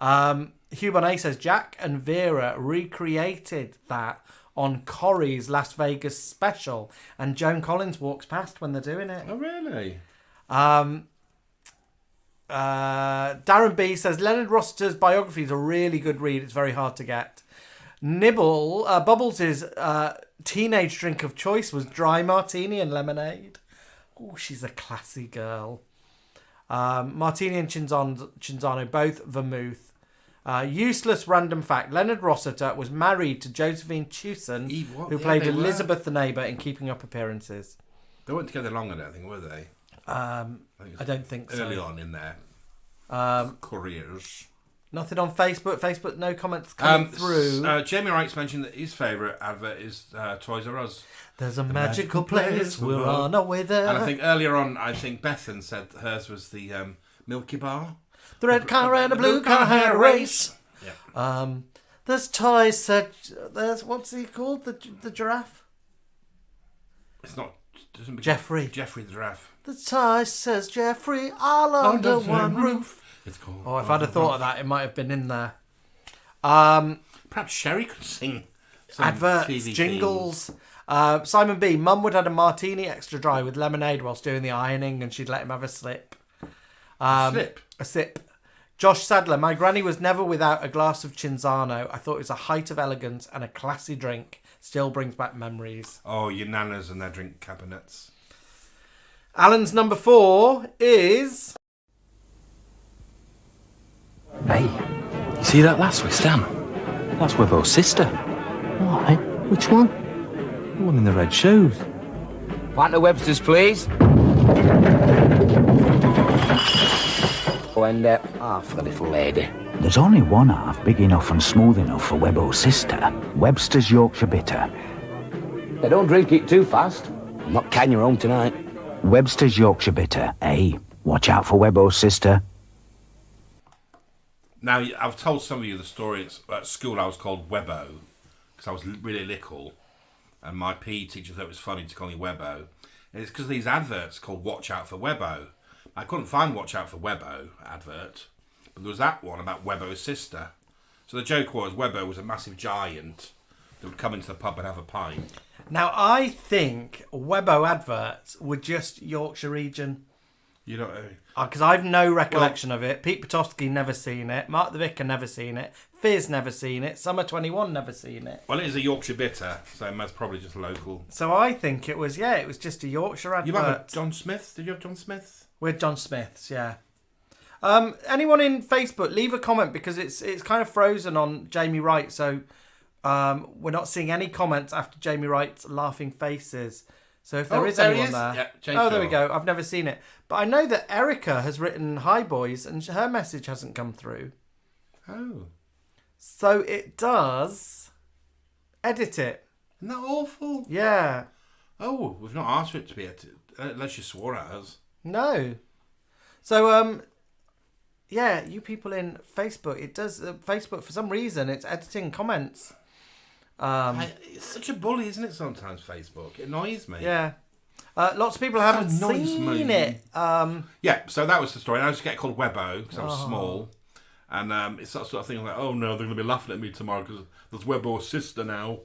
Hugh Bonet says, Jack and Vera recreated that on Corrie's Las Vegas special, and Joan Collins walks past when they're doing it. Oh, really? Darren B says, Leonard Rossiter's biography is a really good read. It's very hard to get. Bubbles' teenage drink of choice was dry martini and lemonade. Oh, she's a classy girl. Martini and Cinzano, both vermouth. Useless random fact. Leonard Rossiter was married to Josephine Chewson, who played Elizabeth the neighbour in Keeping Up Appearances. They weren't together long, I don't think, were they? I don't think so. Early on in their careers. Nothing on Facebook. Facebook, no comments coming through. Jamie Wright's mentioned that his favourite advert is Toys R Us. There's a magical place, we're on our way there. And I think earlier on, Bethan said hers was the Milky Bar. The red car and a blue car had a race. Yeah. There's toys. There's what's he called? The giraffe. It's not. Jeffrey. Jeffrey the giraffe. The toys says Jeffrey all under one roof. It's called. Oh, if I'd have thought of that, it might have been in there. Perhaps Sherry could sing some adverts, TV jingles. Simon B. Mum would have a martini extra dry with lemonade whilst doing the ironing, and she'd let him have a slip. A sip. Josh Sadler. My granny was never without a glass of Cinzano. I thought it was a height of elegance and a classy drink. Still brings back memories. Oh, your nanas and their drink cabinets. Alan's number 4 is... Hey, you see that lass with Stan? That's Webbo's sister. Why? Which one? The one in the red shoes. Want the Websters, please? And half the little lady. There's only one half big enough and smooth enough for Webbo's sister. Webster's Yorkshire Bitter. They don't drink it too fast. I'm not carrying your home tonight. Webster's Yorkshire Bitter. Hey, watch out for Webbo's sister. Now, I've told some of you the story. At school, I was called Webbo because I was really little, and my PE teacher thought it was funny to call me Webbo. And it's because of these adverts called Watch Out for Webbo. I couldn't find Watch Out for Webbo advert, but there was that one about Webbo's sister. So the joke was Webbo was a massive giant that would come into the pub and have a pint. Now, I think Webbo adverts were just Yorkshire region. You don't know? Because I've no recollection of it. Pete Potofsky never seen it. Mark the Vicar never seen it. Fizz never seen it. Summer 21 never seen it. Well, it is a Yorkshire Bitter, so that's probably just local. So I think it was just a Yorkshire advert. You have a John Smith? Did you have John Smith? We're John Smiths, yeah. Anyone in Facebook, leave a comment because it's kind of frozen on Jamie Wright, so we're not seeing any comments after Jamie Wright's laughing faces. So if there is anyone there... Yeah, there we go. I've never seen it. But I know that Erica has written Hi Boys and her message hasn't come through. Oh. So it does edit it. Isn't that awful? Yeah. Oh, we've not asked for it to be edited, unless you swore at us. No. So, yeah, you people in Facebook, it does... Facebook, for some reason, it's editing comments. It's such a bully, isn't it, sometimes, Facebook? It annoys me. Yeah. Lots of people haven't seen it. Yeah, so that was the story. I used to get called Webbo because I was small. And it's that sort of thing like, oh no, they're going to be laughing at me tomorrow because there's Webbo's sister now.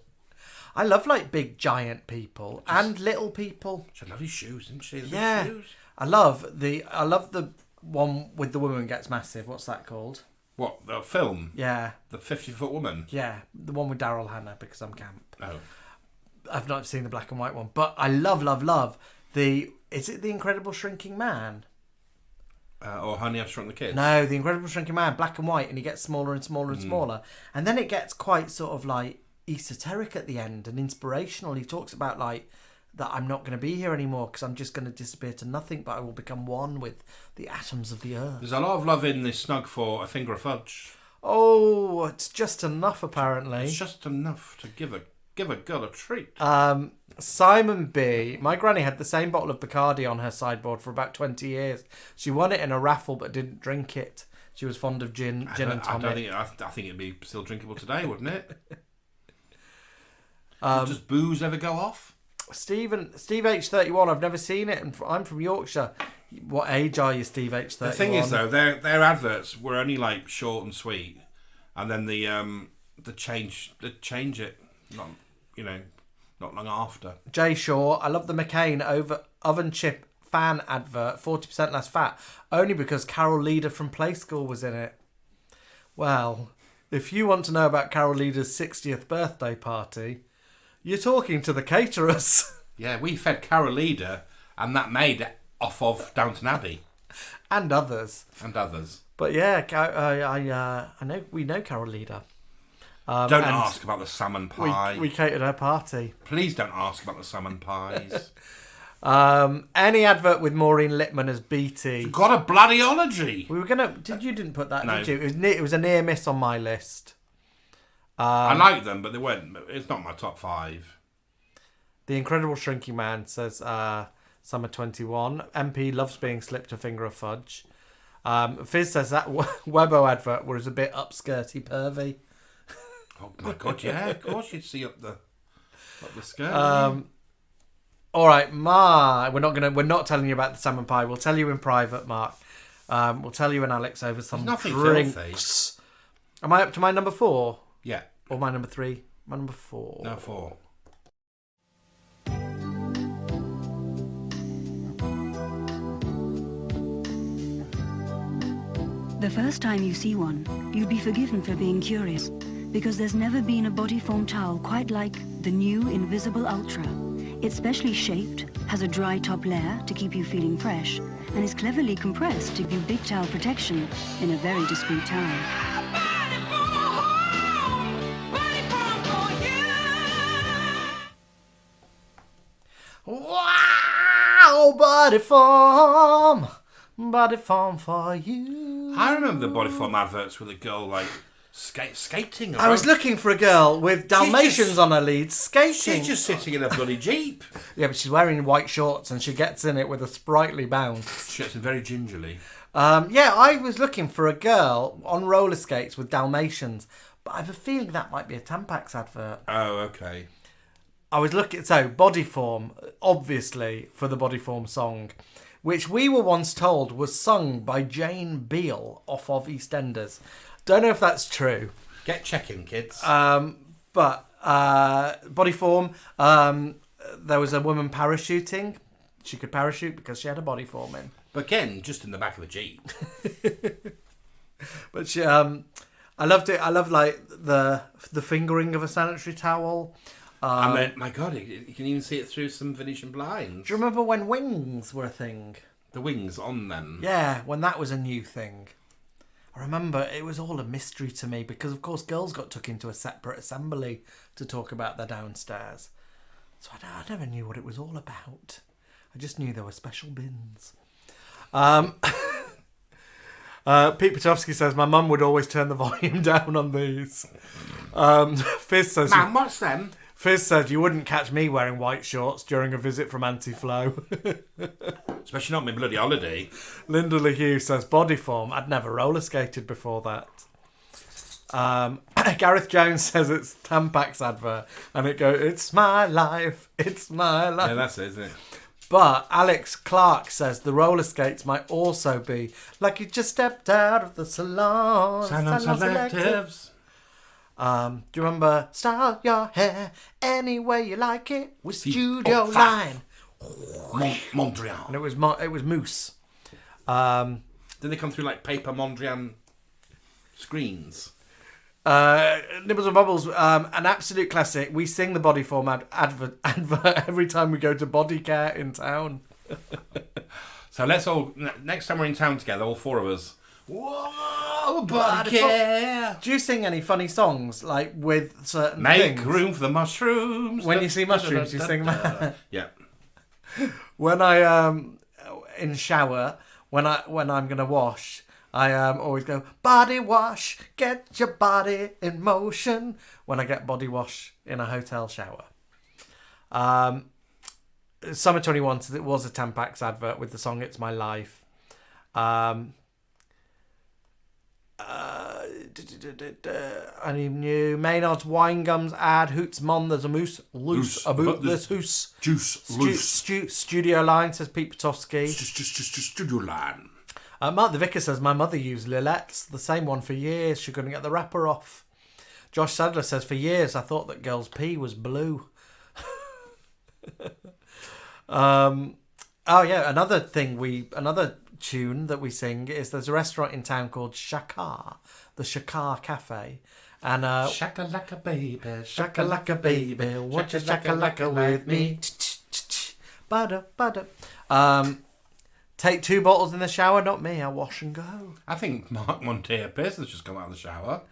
I love, like, big, giant people and little people. She had lovely shoes, didn't she? Yeah. Shoes. I love the one with the woman gets massive. What's that called? What, the film? Yeah. The 50-foot woman? Yeah, the one with Daryl Hannah, because I'm camp. Oh. I've not seen the black and white one, but I love is it The Incredible Shrinking Man? Or Honey, I've Shrunk the Kids? No, The Incredible Shrinking Man, black and white, and he gets smaller and smaller and smaller. And then it gets quite sort of like esoteric at the end and inspirational. He talks about like that I'm not going to be here anymore because I'm just going to disappear to nothing, but I will become one with the atoms of the earth. There's a lot of love in this snug for A Finger of Fudge. Oh, it's just enough, apparently. It's just enough to give a girl a treat. Simon B. My granny had the same bottle of Bacardi on her sideboard for about 20 years. She won it in a raffle but didn't drink it. She was fond of gin and tonic. I think it'd be still drinkable today, wouldn't it? Does booze ever go off? Steve H31, I've never seen it, and I'm from Yorkshire. What age are you, Steve H31? The thing is, though, their adverts were only like short and sweet, and then the change it, not long after. Jay Shaw, I love the McCain oven chip fan advert, 40% less fat, only because Carol Leader from Play School was in it. Well, if you want to know about Carol Leader's 60th birthday party, you're talking to the caterers. Yeah, we fed Carol Leader, and that made it off of Downton Abbey. And others. But yeah, I know we know Carol Leader. Don't ask about the salmon pie. We catered her party. Please don't ask about the salmon pies. Any advert with Maureen Lipman as BT. You've got a bloodyology. We were gonna. You didn't put that, no. Did you? It was a near miss on my list. I like them, but they weren't. It's not my top 5. The Incredible Shrinking Man says Summer 21. MP loves being slipped a finger of fudge. Fizz says that Webbo advert was a bit upskirty pervy. Oh my god, yeah, of course you'd see up the skirt. All right, Ma, we're not telling you about the salmon pie. We'll tell you in private, Mark. We'll tell you and Alex over some drinks. Filthy. Am I up to my number 4? Yeah. Or my number 3? My number 4. No, 4. The first time you see one, you'll be forgiven for being curious, because there's never been a body foam towel quite like the new Invisible Ultra. It's specially shaped, has a dry top layer to keep you feeling fresh, and is cleverly compressed to give you big towel protection in a very discreet towel. Oh, body form for you. I remember the body form adverts with a girl like skating around. I was looking for a girl with Dalmatians on her lead skating. She's just sitting in a bloody Jeep. Yeah, but she's wearing white shorts and she gets in it with a sprightly bounce. She gets in very gingerly. Yeah, I was looking for a girl on roller skates with Dalmatians, but I have a feeling that might be a Tampax advert. Oh, okay. I was looking, so body form, obviously, for the body form song, which we were once told was sung by Jane Beale off of EastEnders. Don't know if that's true. Get checking, kids. But body form, there was a woman parachuting. She could parachute because she had a body form in. But again, just in the back of a Jeep. But she, I loved it. I loved like the fingering of a sanitary towel. I mean, my God, you can even see it through some Venetian blinds. Do you remember when wings were a thing? The wings on them. Yeah, when that was a new thing. I remember it was all a mystery to me because, of course, girls got took into a separate assembly to talk about their downstairs. So I never knew what it was all about. I just knew there were special bins. Pete Petrovsky says, my mum would always turn the volume down on these. Fizz says... Man, what's them? Fizz said, you wouldn't catch me wearing white shorts during a visit from Anti-Flow. Especially not my bloody holiday. Linda LeHue says, body form. I'd never roller skated before that. Gareth Jones says it's Tampax advert. And it goes, it's my life. It's my life. Yeah, that's it, isn't it? But Alex Clark says the roller skates might also be like you just stepped out of the salon. Salon Selectives. Do you remember Style Your Hair Any Way You Like It with Studio Line? Mondrian. And it was Moose. Did they come through like paper Mondrian screens? Nibbles and Bubbles, an absolute classic. We sing the body form advert every time we go to body care in town. So let's all, next time we're in town together, all four of us. Whoa, body care. Do you sing any funny songs like with certain Make things? room for the mushrooms. When you see mushrooms, you sing that. Yeah. When I in shower, when I'm gonna wash, I always go, body wash, get your body in motion, when I get body wash in a hotel shower. Summer 21 says it was a Tampax advert with the song It's My Life. Any new Maynard's Wine Gums ad, Hoots Mon, there's a moose, loose, a boot, there's hoose. Juice, loose. Studio Line, says Pete Petrovsky. Studio Line. Mark the Vicar says, my mother used Lilette's, the same one for years. She couldn't get the wrapper off. Josh Sadler says, for years I thought that girls' pee was blue. Oh yeah, another tune that we sing is there's a restaurant in town called Shakar, the Shakar Cafe. And Shakalaka baby, shakalaka baby, won't you shakalaka with me? Bada. Take 2 bottles in the shower, not me. I'll wash and go. I think Mark Montoya Pierce has just come out of the shower.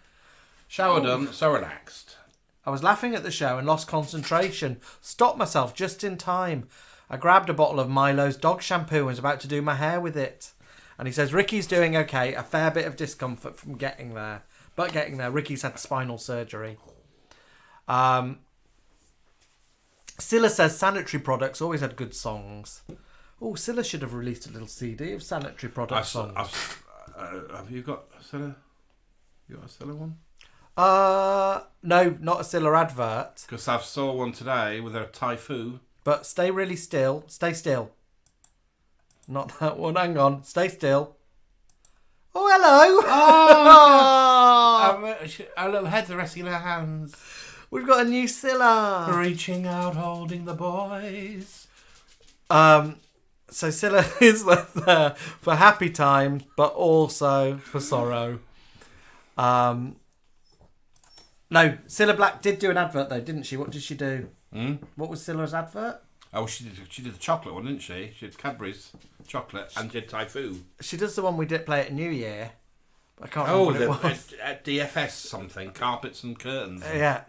Shower done, so relaxed. I was laughing at the show and lost concentration. Stopped myself just in time. I grabbed a bottle of Milo's dog shampoo and was about to do my hair with it. And he says, Ricky's doing okay. A fair bit of discomfort from getting there. But getting there, Ricky's had spinal surgery. Cilla says sanitary products always had good songs. Oh, Cilla should have released a little CD of sanitary product songs. Have you got Cilla? You got a Cilla one? No, not a Cilla advert. Because I saw one today with a Typhoon. But stay really still. Stay still. Not that one. Hang on. Stay still. Oh, hello. Oh, our little heads are resting in our hands. We've got a new Cilla. Reaching out, holding the boys. So Cilla is there for happy times, but also for sorrow. No, Cilla Black did do an advert though, didn't she? What did she do? What was Cilla's advert? Oh, she did the chocolate one, didn't she? She did Cadbury's chocolate and did Typhoon. She does the one we did play at New Year. I can't remember what it was. At DFS something, carpets and curtains. Yeah.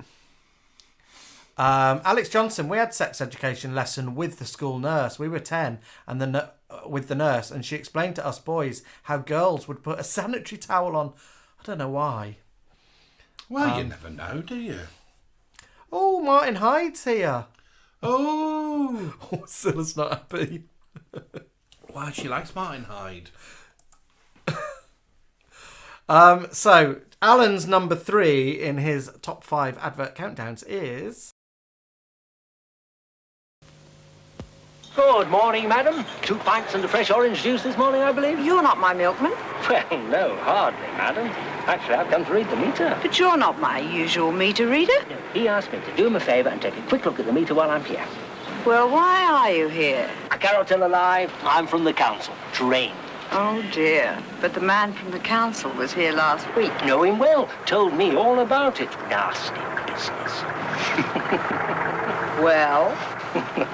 Alex Johnson, we had sex education lesson with the school nurse. We were 10 and with the nurse, and she explained to us boys how girls would put a sanitary towel on. I don't know why. Well, you never know, do you? Oh, Martin Hyde's here. Oh, Cilla's not happy. Why, she likes Martin Hyde. So, Alan's number 3 in his top 5 advert countdowns is... Good morning, madam. 2 pints and a fresh orange juice this morning, I believe. You're not my milkman. Well, no, hardly, madam. Actually, I've come to read the meter. But you're not my usual meter reader. No, he asked me to do him a favour and take a quick look at the meter while I'm here. Well, why are you here? I cannot tell a lie. I'm from the council. Trained. Oh, dear. But the man from the council was here last week. Know him well. Told me all about it. Nasty business. Well?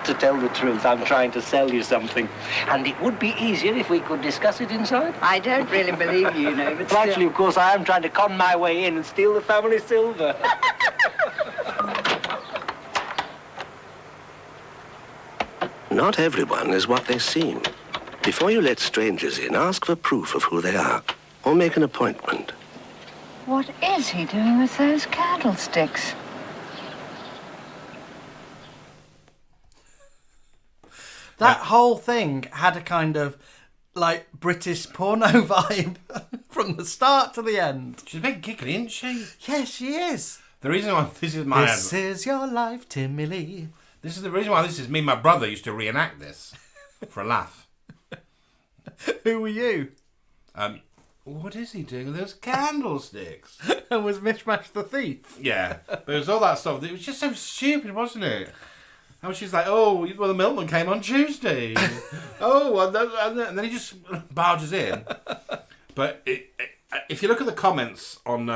To tell the truth, I'm trying to sell you something. And it would be easier if we could discuss it inside. I don't really believe you, know, but well, actually, of course, I am trying to con my way in and steal the family silver. Not everyone is what they seem. Before you let strangers in, ask for proof of who they are, or make an appointment. What is he doing with those candlesticks? That whole thing had a kind of, like, British porno vibe from the start to the end. She's a bit giggly, isn't she? Yes, she is. The reason why this is my... This is your life, Timmy Lee. This is the reason why this is me and my brother used to reenact this for a laugh. Who were you? What is he doing with those candlesticks? And was Mishmash the thief? Yeah, but it was all that stuff. It was just so stupid, wasn't it? And she's like, oh, well, the milkman came on Tuesday. And then he just barges in. But if you look at the comments on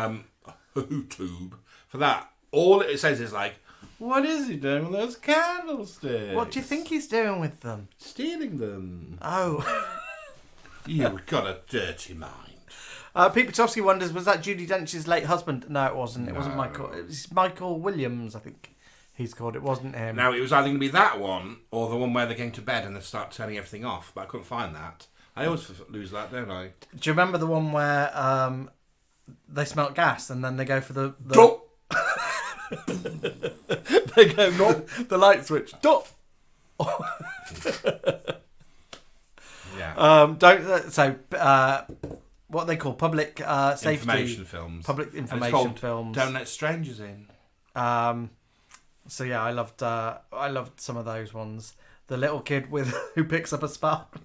YouTube for that, all it says is like, what is he doing with those candlesticks? What do you think he's doing with them? Stealing them. Oh. You've got a dirty mind. Pete Potofsky wonders, was that Judi Dench's late husband? No, it wasn't. It wasn't Michael. It was Michael Williams, I think he's called. It wasn't him. Now, it was either going to be that one or the one where they're going to bed and they start turning everything off, but I couldn't find that. I always lose that, don't I? Do you remember the one where they smelt gas and then they go for the... They go, the light switch. Yeah. What they call public safety information films. Public information films. Don't let strangers in. So yeah, I loved some of those ones. The little kid who picks up a spark.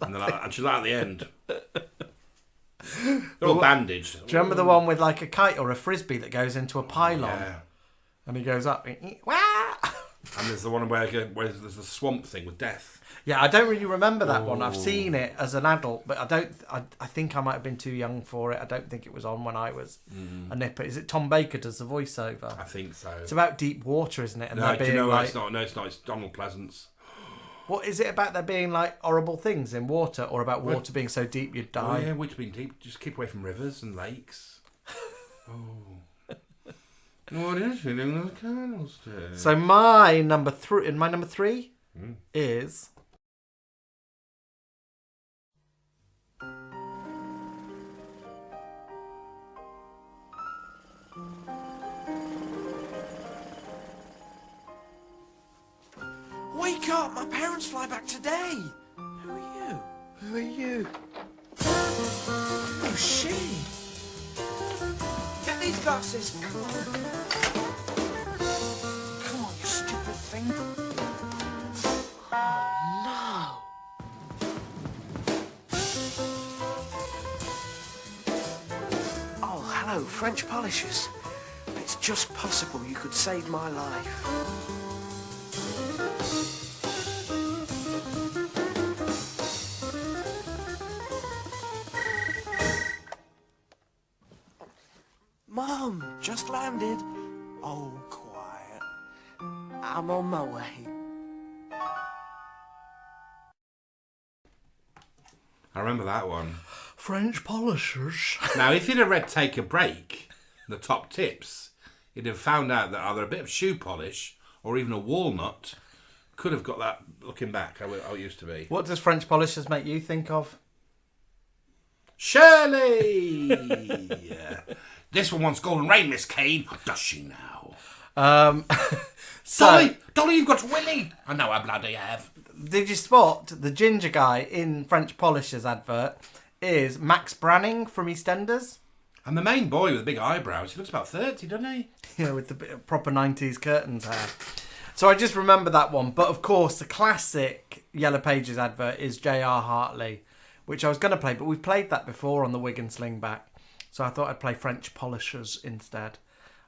And she's like at the end. They're all bandaged. Do you remember the one with like a kite or a frisbee that goes into a pylon? Yeah. And he goes up. Wah! And there's the one where there's the swamp thing with death. Yeah, I don't really remember that one. I've seen it as an adult, but I think I might have been too young for it. I don't think it was on when I was a nipper. Is it Tom Baker does the voiceover? I think so. It's about deep water, isn't it? And no, being like, it's not. No, it's not. It's Donald Pleasance. What is it about there being like horrible things in water, or about water being so deep you'd die? Oh yeah, water being deep. Just keep away from rivers and lakes. What is it in the candlestick? So my number 3 is... Wake up! My parents fly back today! Who are you? Who are you? Oh, she! Get these glasses! Come on! Come on, you stupid thing! Oh, no! Oh, hello, French polishers. It's just possible you could save my life. Mum, just landed. Oh, quiet. I'm on my way. I remember that one. French polishers. Now, if you'd have read Take a Break, the top tips, he'd have found out that either a bit of shoe polish or even a walnut could have got that looking back how it used to be. What does French polishers make you think of? Shirley! Yeah. This one wants Golden Rain, Miss Kane. Does she now? Dolly, you've got Willy. I know I bloody have. Did you spot the ginger guy in French Polishers advert is Max Branning from EastEnders? And the main boy with the big eyebrows, he looks about 30, doesn't he? Yeah, with the proper 90s curtains hair. So I just remember that one. But of course, the classic Yellow Pages advert is J.R. Hartley, which I was going to play, but we've played that before on the Wig Slingback. So I thought I'd play French Polishers instead.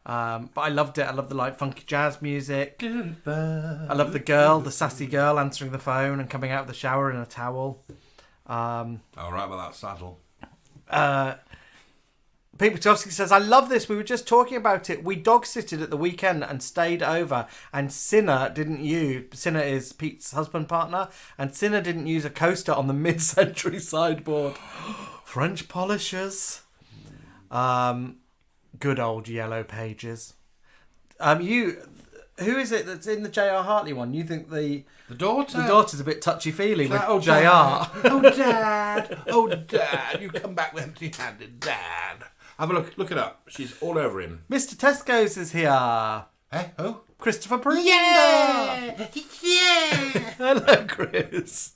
But I loved it. I love the light funky jazz music. I love the girl, the sassy girl answering the phone and coming out of the shower in a towel. All right about that saddle. Pete Petowski says, I love this. We were just talking about it. We dog-sitted at the weekend and stayed over. And Cinna is Pete's husband partner. And Cinna didn't use a coaster on the mid-century sideboard. French polishers. Good old Yellow Pages. Who is it that's in the J.R. Hartley one? You think the daughter? The daughter's a bit touchy-feely with oh, J.R. Dad. Oh, Dad. You come back with empty-handed, Dad. Have a look. Look it up. She's all over him. Mr. Tesco's is here. Eh? Who? Christopher Prinder. Yeah! Hello, Chris.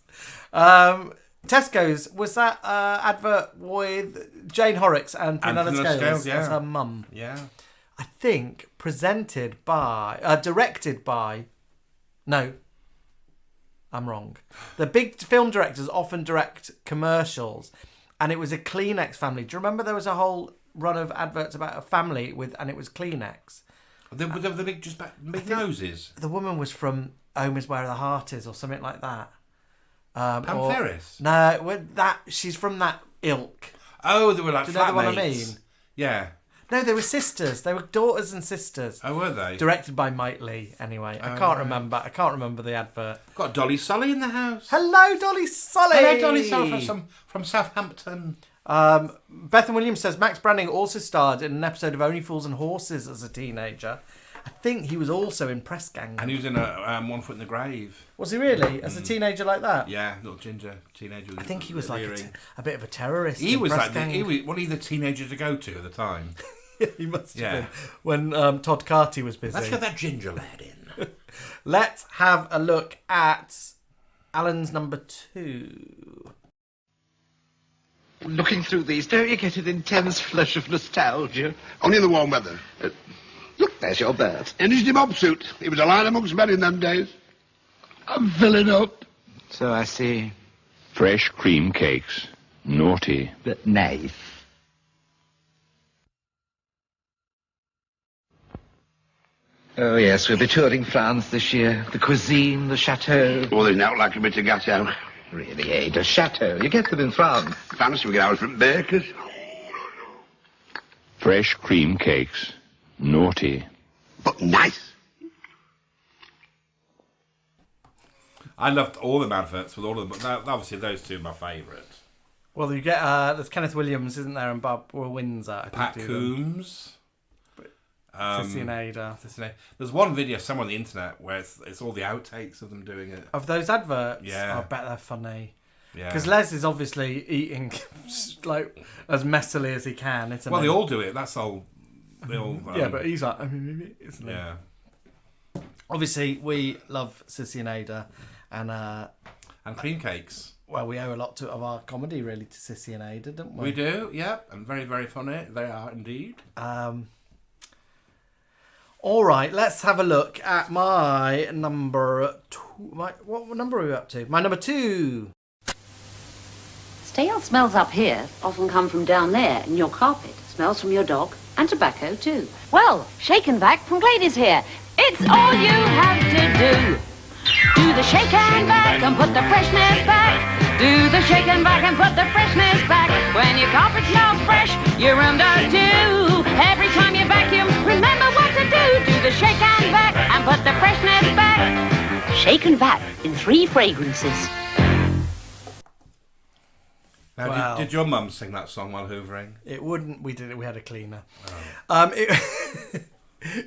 Tesco's, was that advert with Jane Horrocks and Prunella Scales as her mum? Yeah. I think directed by... No, I'm wrong. The big film directors often direct commercials, and it was a Kleenex family. Do you remember there was a whole run of adverts about a family and it was Kleenex? The big noses? The woman was from Home is Where the Heart Is or something like that. Pam Ferris? No, she's from that ilk. Oh, they were like do you know the one I mean? Yeah. No, they were sisters. They were daughters and sisters. Oh, were they? Directed by Mike Lee, anyway. I can't remember. I can't remember the advert. Got Dolly Sully in the house. Hello, Dolly Sully. Hello, Dolly Sully from Southampton. Bethan Williams says Max Branning also starred in an episode of Only Fools and Horses as a teenager. I think he was also in Press Gang. And he was in a One Foot in the Grave. Was he really? As a teenager like that? Yeah, little ginger teenager. I think he was like a bit of a terrorist. He was like he was one of the teenagers to go to at the time. He must have been. When Todd Carty was busy. Let's get that ginger lad in. Let's have a look at Alan's number 2. Looking through these, don't you get an intense flush of nostalgia? Only in the warm weather. Look, there's your bird. In his mob suit. He was a line amongst men in them days. I'm filling up. So I see. Fresh cream cakes. Naughty. But nice. Oh, yes, we'll be touring France this year. The cuisine, the chateau. Oh, there's not like a bit of gâteau. Really, Ada, chateau. You get them in France. Fancy we get ours from bakers. Fresh cream cakes. Naughty. But nice. I loved all the adverts with all of them, but obviously those two are my favourite. Well, you get there's Kenneth Williams, isn't there, and Barbara Windsor. Pat Coombs. Sissy and Ada. There's one video somewhere on the internet where it's all the outtakes of them doing it. Of those adverts? Yeah. I bet they're funny. Yeah. Because Les is obviously eating like as messily as he can. Well, they all do it. That's all. They all. Yeah, but he's like, isn't he? Yeah. Obviously, we love Sissy and Ada, and cream cakes. Well, we owe a lot of our comedy really to Sissy and Ada, don't we? We do, yeah, and very, very funny they are indeed. All right, let's have a look at my number 2. What number are we up to? My number 2. Stale smells up here often come from down there in your carpet. Smells from your dog and tobacco too. Well, Shaken Back from Glady's here. It's all you have to do. Do the shake and back and put the freshness back. Do the shake and back and put the freshness back. When your carpet smells fresh, your room does too. Every time you vacuum, remember what to do. Do the shake and back and put the freshness back. Shake and back in 3 fragrances. Now, Wow. did your mum sing that song while hoovering? It wouldn't. We did it. We had a cleaner. Oh.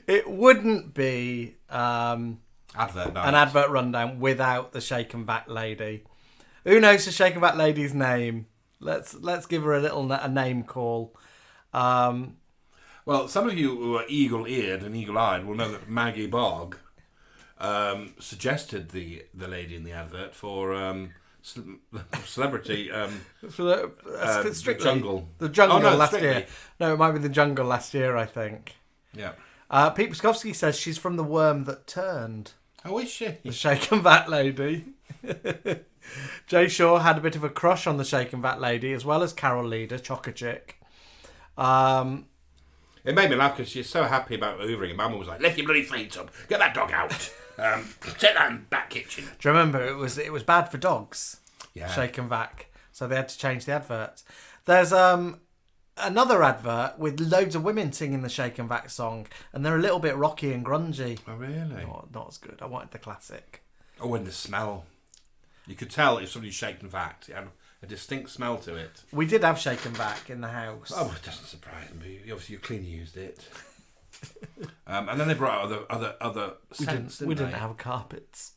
It wouldn't be Advert night. an advert rundown without the Shake and Vac lady. Who knows the Shake and Vac lady's name? Let's give her a name call. Well, some of you who are eagle-eared and eagle-eyed will know that Maggie Bogg suggested the lady in the advert for celebrity For the Strictly. jungle. The jungle last Strictly. year. No, it might be the jungle last year, I think. Yeah. Pete Pskowski says she's from The Worm That Turned. Oh, is she? The Shake and Vac lady. Jay Shaw had a bit of a crush on the Shake and Vac lady, as well as Carol Leader, Chocker-Chick. It made me laugh because she's so happy about hoovering, and Mum was like, "Lift your bloody feet up, get that dog out, set that in that kitchen." Do you remember it was bad for dogs? Yeah. Shake and Vac, so they had to change the adverts. There's another advert with loads of women singing the Shake and Vac song, and they're a little bit rocky and grungy. Oh, really? Not as good. I wanted the classic. Oh, and the smell. You could tell if somebody shaked and vac. It had a distinct smell to it. We did have Shake and Vac in the house. Oh, it doesn't surprise me. Obviously, you clearly used it. And then they brought out other scents, We didn't have carpets.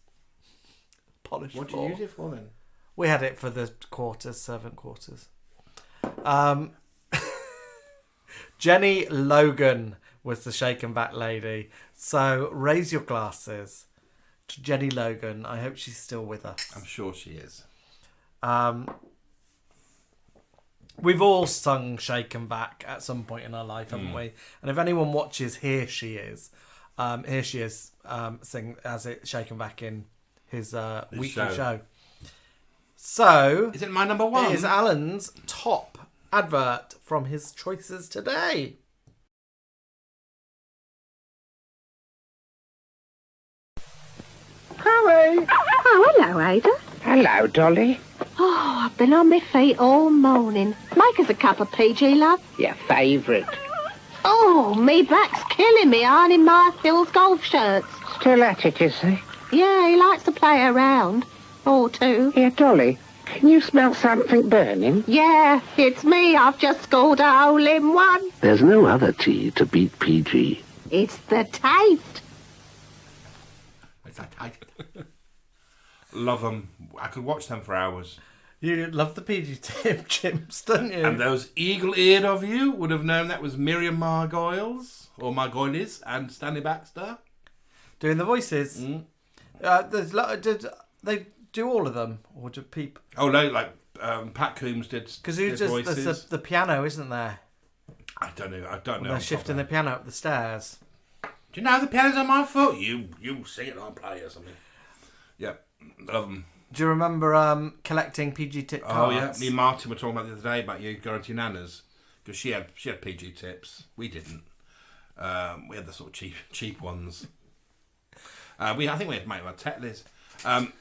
Polished What did floor. you use it for then? We had it for the servant quarters. Jenny Logan was the Shake and Vac lady. So raise your glasses to Jenny Logan. I hope she's still with us. I'm sure she is. We've all sung Shake and Vac at some point in our life, haven't we? And if anyone watches Here She Is sing as it Shake and Vac in his weekly show. So is it my number one? It is Alan's top advert from his choices today. Harry! Oh, hello, Ada. Hello, Dolly. Oh, I've been on my feet all morning. Make us a cup of PG, love. Your favourite. Oh, me back's killing me ironing my Phil's golf shirts. Still at it, is he? Yeah, he likes to play around. Or two. Here, Dolly, can you smell something burning? Yeah, it's me. I've just scored a hole in one. There's no other tea to beat PG. It's the taste. It's that tight. Love them. I could watch them for hours. You love the PG chimps, don't you? And those eagle-eared of you would have known that was Miriam Margoyles, or Margoyles, and Stanley Baxter. Doing the voices. Did they do all of them? Or do people... Oh, no, like Pat Coombs did Because who does voices. the piano, isn't there? I don't know. They're shifting the piano up the stairs. Do you know the piano's on my foot? You sing it, I'll play or something. Yep. Do you remember collecting PG tip cards? Oh yeah, me and Martin were talking about the other day about you going to your nana's because she had PG tips. We didn't. We had the sort of cheap ones. I think we had to make our Tetlers.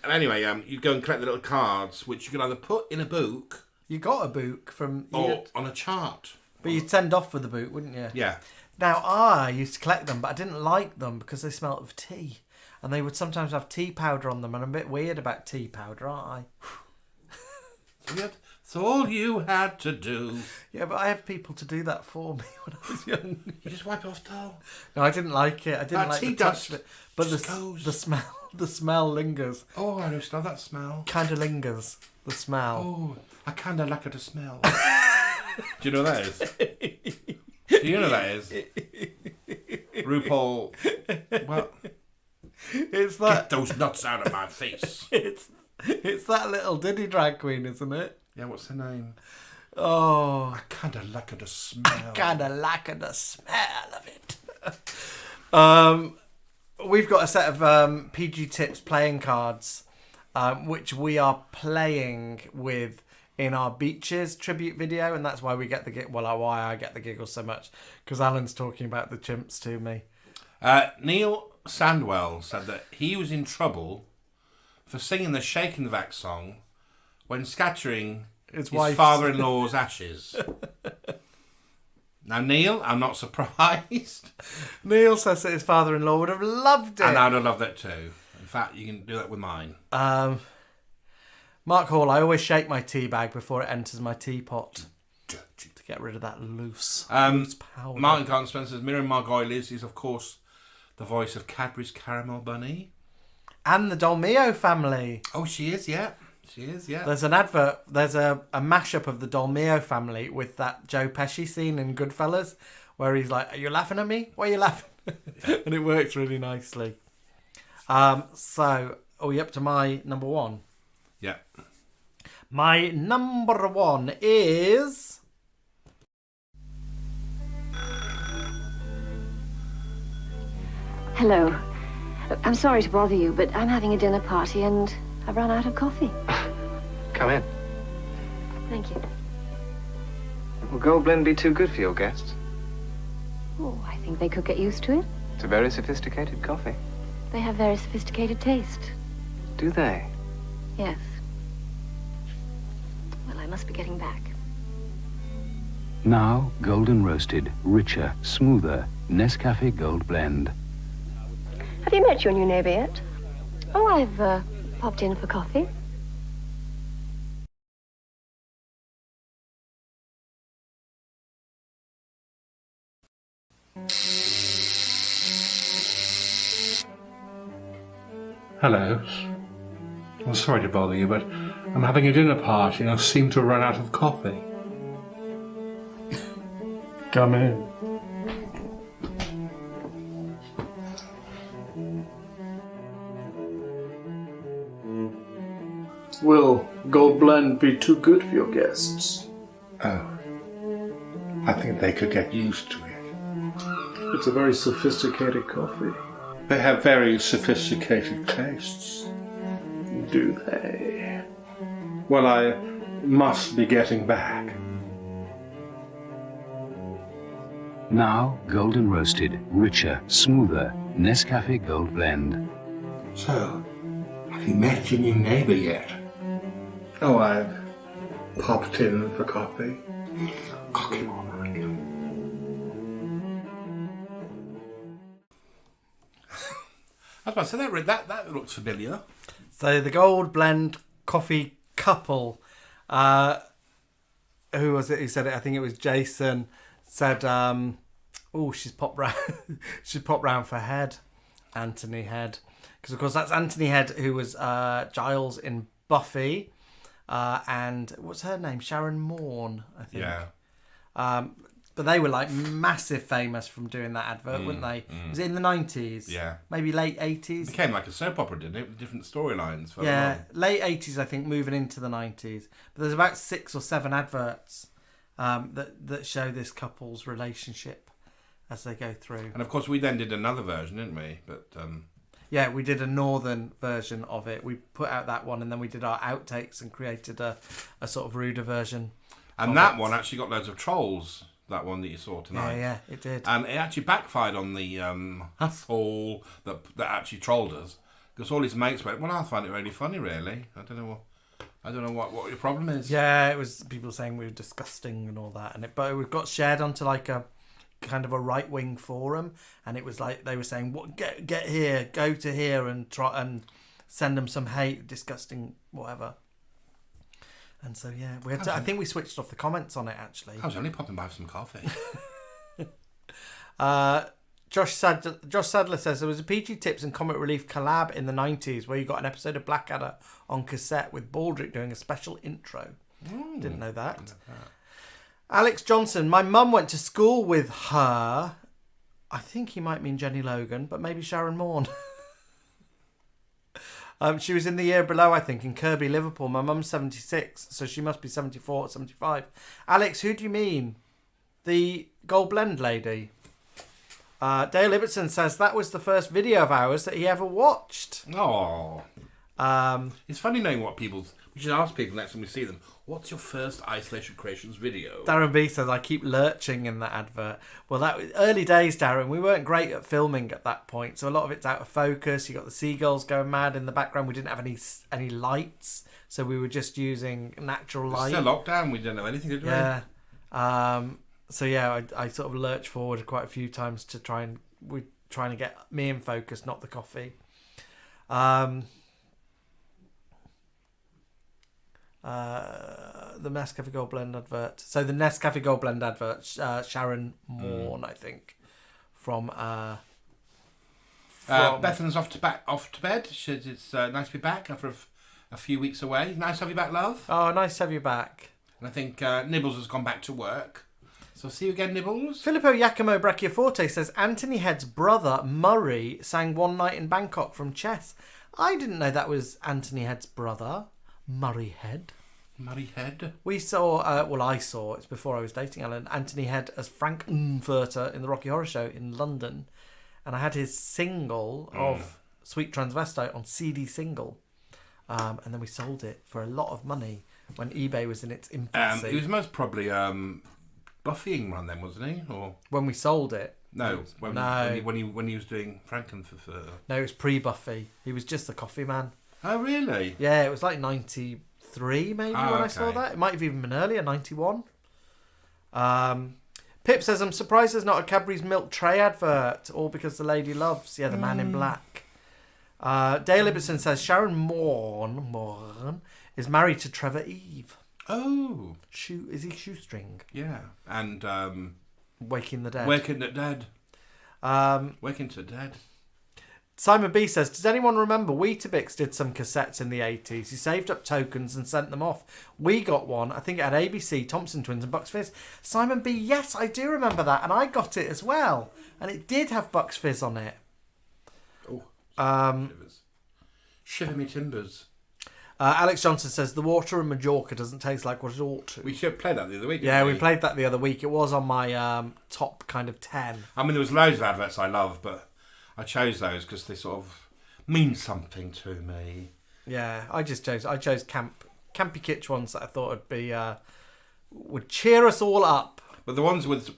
Anyway, you go and collect the little cards, which you can either put in a book. You got a book from... Or on a chart. But you'd send off with the book, wouldn't you? Yeah. Now, I used to collect them, but I didn't like them because they smelled of tea. And they would sometimes have tea powder on them, and I'm a bit weird about tea powder, aren't I? That's all you had to do. Yeah, but I have people to do that for me when I was young. You just wipe it off, doll. No, I didn't like it. I didn't like tea the touch dust of it. But the smell lingers. Oh, I know, smell that smell. Kind of lingers. The smell. Oh, I kind of like the smell. Do you know what that is? Do you know what that is? RuPaul. Well, it's that. Get those nuts out of my face. It's that little Diddy drag queen, isn't it? Yeah, what's her name? Oh, I kind of like the smell. The smell of it. We've got a set of PG Tips playing cards, which we are playing with in our Beaches tribute video, and that's why we get why I get the giggles so much, because Alan's talking about the chimps to me. Neil Sandwell said that he was in trouble for singing the Shake and Vac song when scattering his father-in-law's ashes. Now, Neil, I'm not surprised. Neil says that his father-in-law would have loved it. And I'd have loved it too. In fact, you can do that with mine. Mark Hall, I always shake my tea bag before it enters my teapot. Dirty get rid of that loose powder. Martin Carton Spencer's Miriam Margolyes is, of course, the voice of Cadbury's Caramel Bunny. And the Dolmio family. Oh, she is, yeah. She is, yeah. There's an advert, there's a mashup of the Dolmio family with that Joe Pesci scene in Goodfellas where he's like, are you laughing at me? Why are you laughing? And it works really nicely. So, are we up to my number one? Yeah. My number one is... Hello. I'm sorry to bother you, but I'm having a dinner party and I've run out of coffee. Come in. Thank you. Will Gold Blend be too good for your guests? Oh, I think they could get used to it. It's a very sophisticated coffee. They have very sophisticated taste. Do they? Yes. Well, I must be getting back. Now, golden roasted, richer, smoother, Nescafe Gold Blend. Have you met your new neighbor yet? Oh, I've popped in for coffee. Hello. I'm sorry to bother you, but I'm having a dinner party and I seem to run out of coffee. Come in. Will Gold Blend be too good for your guests? Oh. I think they could get used to it. It's a very sophisticated coffee. They have very sophisticated tastes. Do they? Well, I must be getting back. Now, golden roasted, richer, smoother, Nescafe Gold Blend. So, have you met your new neighbour yet? Oh, I've popped in for coffee. Oh, come on. I was about to say that looks familiar. So the Gold Blend coffee couple, who was it who said it? I think it was Jason, said, she's popped round, she's popped round for Head, Anthony Head. Because, of course, that's Anthony Head, who was Giles in Buffy. And what's her name? Sharon Morn, I think. Yeah. But they were like massive famous from doing that advert, weren't they? Was it in the 90s? Yeah. Maybe late 80s? It became like a soap opera, didn't it? With different storylines. Yeah, late 80s, I think, moving into the 90s. But there's about 6 or 7 adverts that show this couple's relationship as they go through. And of course, we then did another version, didn't we? But yeah, we did a northern version of it. We put out that one, and then we did our outtakes and created a sort of ruder version. And that one actually got loads of trolls. That one that you saw tonight. Yeah, it did. And it actually backfired on the asshole that actually trolled us, because all his mates went, "Well, I find it really funny, really. I don't know what your problem is." Yeah, it was people saying we were disgusting and all that, but it got shared onto like a kind of a right wing forum, and it was like they were saying, "What get here, go to here, and try and send them some hate, disgusting, whatever." And so yeah, we had to, I think we switched off the comments on it actually. I was only popping by for some coffee. Josh Sadler says there was a PG Tips and Comic Relief collab in the 90s where you got an episode of Blackadder on cassette with Baldrick doing a special intro. Didn't know that. Alex Johnson, my mum went to school with her. I think he might mean Jenny Logan, but maybe Sharon Morn. She was in the year below, I think, in Kirby, Liverpool. My mum's 76, so she must be 74 or 75. Alex, who do you mean? The Gold Blend lady? Dale Ibbotson says that was the first video of ours that he ever watched. Oh. It's funny knowing what people's... We should ask people next time we see them, what's your first Isolation Creations video? Darren B says, I keep lurching in that advert. Well, that was early days, Darren. We weren't great at filming at that point, so a lot of it's out of focus. You got the seagulls going mad in the background. We didn't have any lights, so we were just using natural light. It's still lockdown. We didn't know anything to do. Yeah. So yeah, I sort of lurched forward quite a few times to trying to get me in focus, not the coffee. The Nescafe Gold Blend advert. So the Nescafe Gold Blend advert, Sharon Morn, I think, from Bethan's off to bed. It's nice to be back after a few weeks away. Nice to have you back, love. Oh, nice to have you back. And I think Nibbles has gone back to work. So see you again, Nibbles. Filippo Giacomo Bracchiaforte says Anthony Head's brother, Murray, sang One Night in Bangkok from Chess. I didn't know that was Anthony Head's brother, Murray Head. Murray Head. We saw, I saw, it's before I was dating Ellen, Anthony Head as Frank Unferter in the Rocky Horror Show in London. And I had his single of Sweet Transvestite on CD single. And then we sold it for a lot of money when eBay was in its infancy. He was most probably Buffying one then, wasn't he? Or when we sold it. No, when he was doing Frankenfurter. No, it was pre-Buffy. He was just the coffee man. Oh, really? Yeah, it was like 93 maybe when I saw that. It might have even been earlier, 91. Pip says, I'm surprised there's not a Cadbury's milk tray advert, all because the lady loves, the man in black. Dale Ibbotson says, Sharon Morn is married to Trevor Eve. Oh. Is he Shoestring? Yeah. And Waking the Dead. Waking the Dead. Waking to Dead. Simon B says, does anyone remember Weetabix did some cassettes in the 80s? He saved up tokens and sent them off. We got one. I think it had ABC, Thompson Twins and Bucks Fizz. Simon B, yes, I do remember that. And I got it as well. And it did have Bucks Fizz on it. Oh. Shiver me timbers. Alex Johnson says, the water in Majorca doesn't taste like what it ought to. We should play that the other week. Yeah, we played that the other week. It was on my top kind of 10. I mean, there was loads of adverts I love, but I chose those because they sort of mean something to me. Yeah, I chose campy kitsch ones that I thought would be would cheer us all up. But the ones with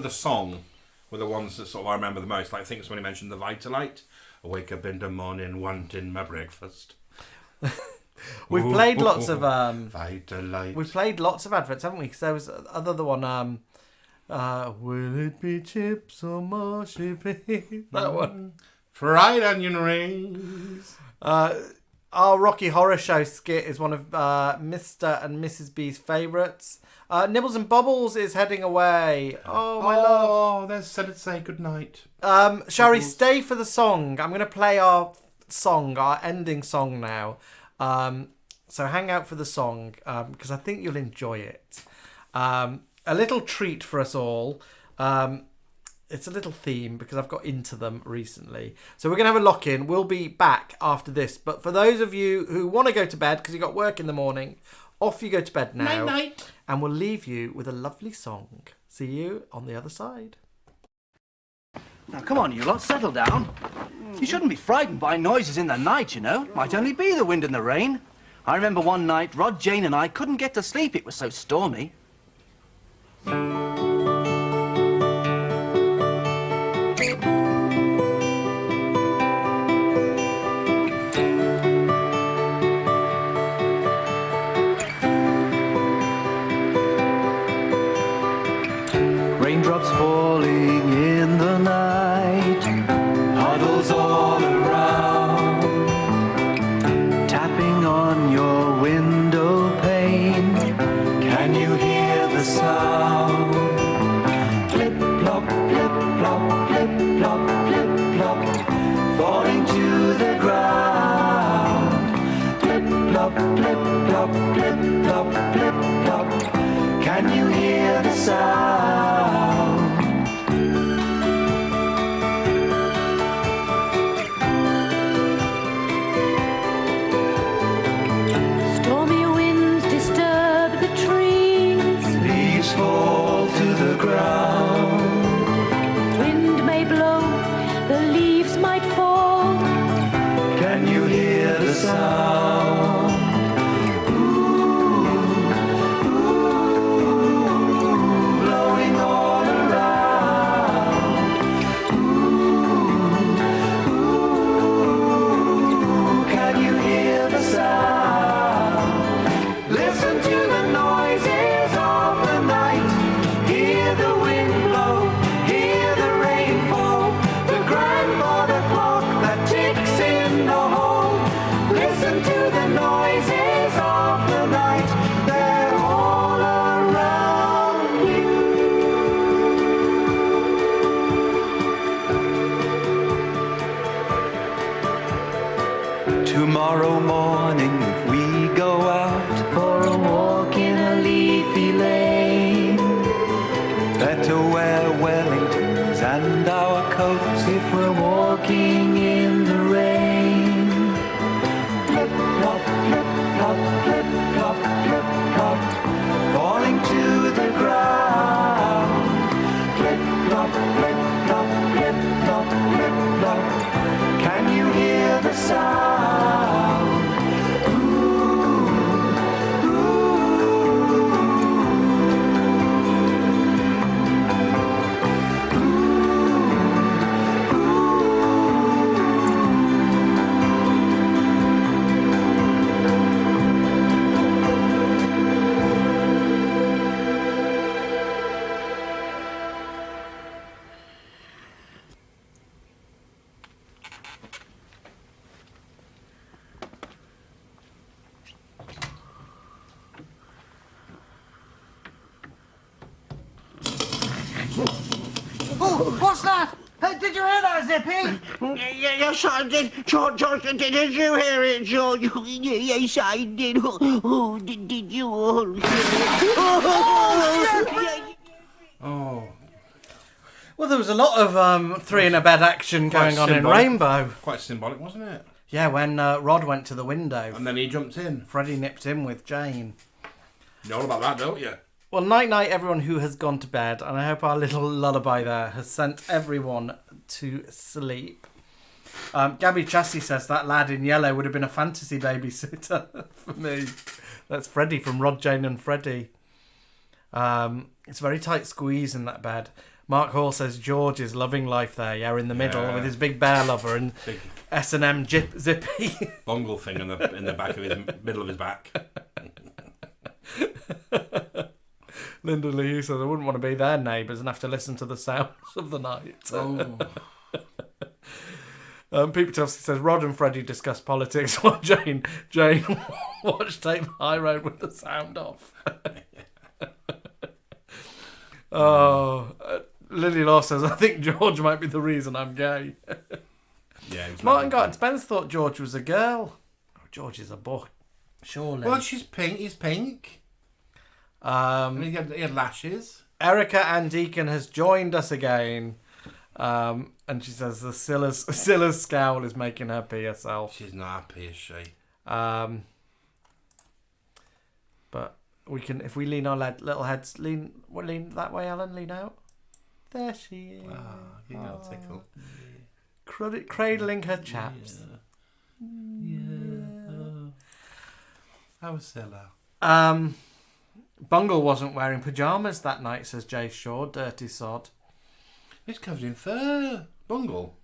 a song were the ones that sort of I remember the most. Like I think it's when he mentioned the Vitalite. I wake up in the morning wanting my breakfast. We've played lots of Vitalite. We've played lots of adverts, haven't we? Because there was the one. Will it be chips or marshmallows? That one. Fried onion rings. Our Rocky Horror Show skit is one of Mr. and Mrs. B's favourites. Nibbles and Bubbles is heading away. Oh, my love. Oh, there's said it say goodnight. Shari, stay for the song. I'm going to play our song, our ending song now. So hang out for the song because I think you'll enjoy it. A little treat for us all. It's a little theme because I've got into them recently. So we're going to have a lock-in. We'll be back after this. But for those of you who want to go to bed because you've got work in the morning, off you go to bed now. Night-night. And we'll leave you with a lovely song. See you on the other side. Now, come on, you lot, settle down. You shouldn't be frightened by noises in the night, you know. Might only be the wind and the rain. I remember one night, Rod, Jane and I couldn't get to sleep. It was so stormy. Raindrops falling in the night, puddles all around, tapping on your window pane. Can you hear the sound? Clip plop, clip plop, clip plop, clip plop, falling to the ground. Clip plop, clip plop, clip plop, clip plop. Can you hear the sound? Stormy winds disturb the trees. Leaves fall to the ground. Wind may blow, the leaves might fall. Can you hear the sound? Blowing all around. Can you hear the sound? Listen to the noises of the night. Hear the wind blow, hear the rain fall. The grandfather clock that ticks in the hall. Listen to Tomorrow morning if we go out for a walk in a leafy lane, better wear Wellingtons and our coats if we're walking in the rain. Flip flop, flip flop, flip flop, flip flop, falling to the ground. Flip flop, flip flop, flip flop, flip flop, can you hear the sound? Oh, what's that? Did you hear that, Zippy? Yes, I did. George, did you hear it, George? Yes, I did. Oh, did you all hear it? Oh. Well, there was a lot of three in a bed action going on in Rainbow. Quite symbolic, wasn't it? Yeah, when Rod went to the window. And then he jumped in. Freddie nipped in with Jane. You know all about that, don't you? Well, night-night, everyone who has gone to bed, and I hope our little lullaby there has sent everyone to sleep. Gabby Chassie says that lad in yellow would have been a fantasy babysitter for me. That's Freddie from Rod, Jane and Freddie. It's a very tight squeeze in that bed. Mark Hall says George is loving life there, in the middle, with his big bear lover and big S&M Zippy. Bungle thing in the back of his middle of his back. Linda Lee says, I wouldn't want to be their neighbours and have to listen to the sounds of the night. Oh. Peter Tufsy says, Rod and Freddie discuss politics while Jane watched Take the High Road with the sound off. Lily Law says, I think George might be the reason I'm gay. Yeah. Martin Garton Spence thought George was a girl. Oh, George is a boy. Surely. Well, she's pink. He's pink. He had lashes. Erica Ann Deacon has joined us again. And she says the Cilla's scowl is making her pee herself. She's not happy, is she? But we can, if we lean our little heads, lean that way, Alan, lean out. There she is. You got a tickle. Cradling her chaps. Yeah. How was Cilla? Bungle wasn't wearing pyjamas that night, says Jay Shaw. Dirty sod. He's covered in fur. Bungle?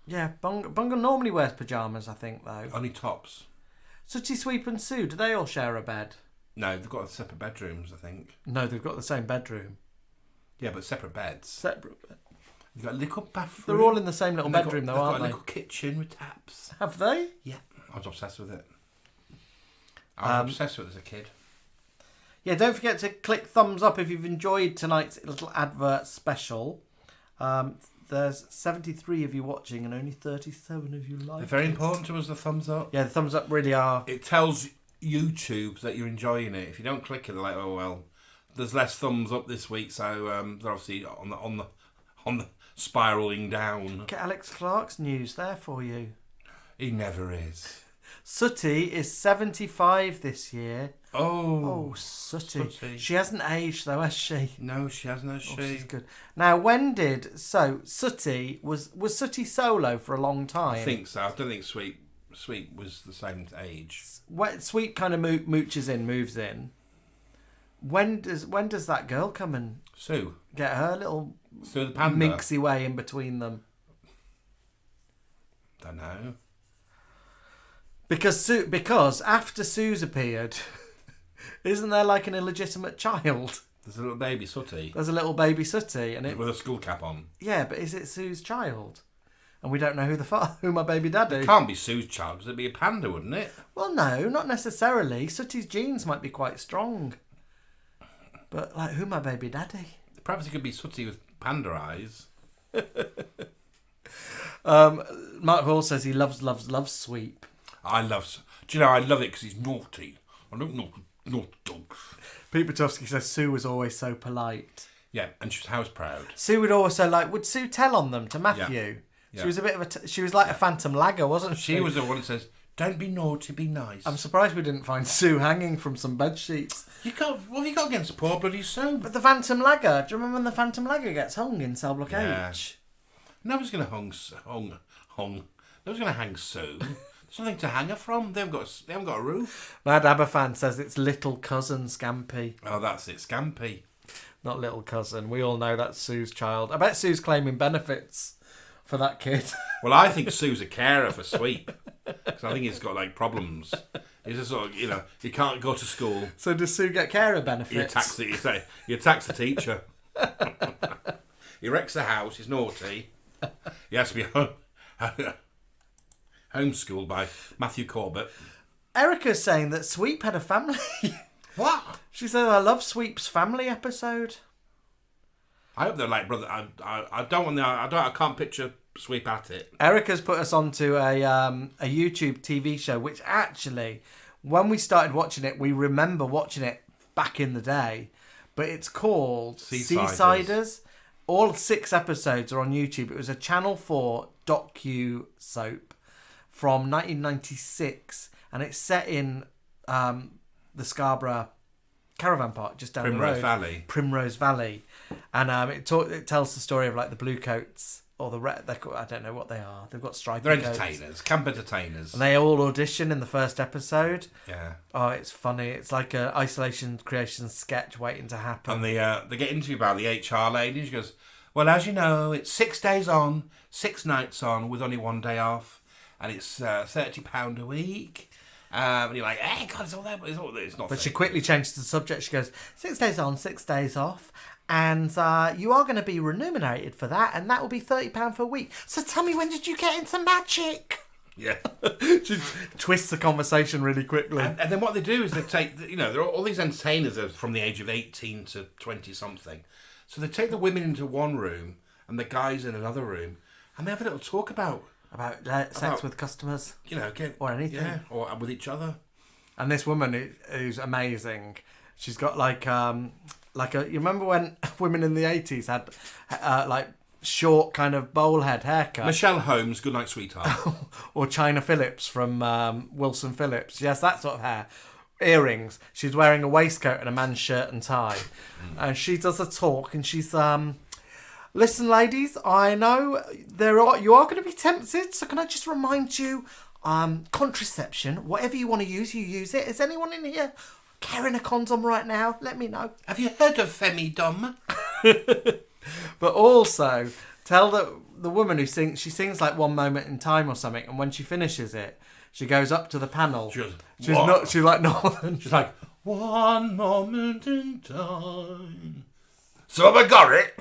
Yeah, Bungle normally wears pyjamas, I think, though. Only tops. Sooty, Sweep and Sue, do they all share a bed? No, they've got separate bedrooms, I think. No, they've got the same bedroom. Yeah, but separate beds. Separate bed. You've got a little bathroom. They're all in the same little bedroom, though, aren't they? They've got a little kitchen with taps. Have they? Yeah. I was obsessed with it. I was obsessed with it as a kid. Yeah, don't forget to click thumbs up if you've enjoyed tonight's little advert special. There's 73 of you watching and only 37 of you like. They're very important to us, the thumbs up. Yeah, the thumbs up really are. It tells YouTube that you're enjoying it. If you don't click it, they're like, oh well, there's less thumbs up this week, so they're obviously on the spiraling down. Get Alex Clark's news there for you. He never is. Sooty is 75 this year. Oh, Sooty. She hasn't aged though, has she? No, she hasn't, has she? She's good. Now, Sooty was Sooty solo for a long time? I think so. I don't think Sweet was the same age. Sweet kind of moves in. When does that girl come and Sue get her little Sue the panda minxy way in between them? Don't know. Because after Sue's appeared, isn't there like an illegitimate child? There's a little baby Sooty. There's a little baby Sooty, and with a school cap on. Yeah, but is it Sue's child? And we don't know who my baby daddy. It can't be Sue's child because it'd be a panda, wouldn't it? Well, no, not necessarily. Sooty's genes might be quite strong, but like, who my baby daddy? Perhaps it could be Sooty with panda eyes. Mark Hall says he loves Sweep. I love it because he's naughty. I don't naughty dogs. Pete Butowski says Sue was always so polite. Yeah, and she was house proud. Sue would also would Sue tell on them to Matthew? Yeah. She was a bit of she was like a phantom lagger, wasn't she? She was the one that says, "Don't be naughty, be nice." I'm surprised we didn't find Sue hanging from some bed sheets. What have you got against poor bloody Sue? But the phantom lagger. Do you remember when the phantom lagger gets hung in Cell Block H? No one's going to hung. No one's going to hang Sue. There's nothing to hang her from. They haven't got a roof. Mad Aberfan says it's little cousin Scampy. Oh, that's it, Scampy. Not little cousin. We all know that's Sue's child. I bet Sue's claiming benefits for that kid. Well, I think Sue's a carer for Sweep. Because I think he's got problems. He's just sort of, he can't go to school. So does Sue get carer benefits? You tax the teacher. He wrecks the house. He's naughty. He has to be homeschooled by Matthew Corbett. Erica's saying that Sweep had a family. What? She said, I love Sweep's family episode. I hope they're like brother. I can't picture Sweep at it. Erica's put us onto a YouTube TV show, which actually, when we started watching it, we remember watching it back in the day. But it's called Seasiders. All 6 episodes are on YouTube. It was a Channel 4 docu-soap from 1996. And it's set in the Scarborough Caravan Park, just down Primrose the road. Valley. Primrose Valley. And it tells the story of the Bluecoats, or the red. I don't know what they are. They've got stripy They're coats. entertainers, camp entertainers. And they all audition in the first episode. Yeah. Oh, it's funny. It's like an isolation creation sketch waiting to happen. And they get interviewed by the HR lady. She goes, well, as you know, it's 6 days on, 6 nights on, with only 1 day off. And it's £30 a week. And you're like, hey, God, it's all there, but it's not. But she quickly changes the subject. She goes, 6 days on, 6 days off. And you are going to be remunerated for that, and that will be £30 per week. So tell me, when did you get into magic? Yeah. She twists the conversation really quickly. And then what they do is they take, there are all these entertainers are from the age of 18 to 20-something. So they take the women into one room and the guys in another room, and they have a little talk about sex with customers, or anything, yeah, or with each other. And this woman who's amazing, she's got you remember when women in the 80s had short kind of bowl head haircut? Michelle Holmes, Goodnight Sweetheart. Or China Phillips from Wilson Phillips. Yes, that sort of hair. Earrings. She's wearing a waistcoat and a man's shirt and tie. And she does a talk, and she's listen, ladies, I know you are going to be tempted, so can I just remind you, contraception, whatever you want to use, you use it. Is anyone in here carrying a condom right now? Let me know. Have you heard of Femidom? But also, tell the woman who sings, she sings like One Moment in Time or something, and when she finishes it, she goes up to the panel. She's like Northern. She's like, one moment in time. So have I got it?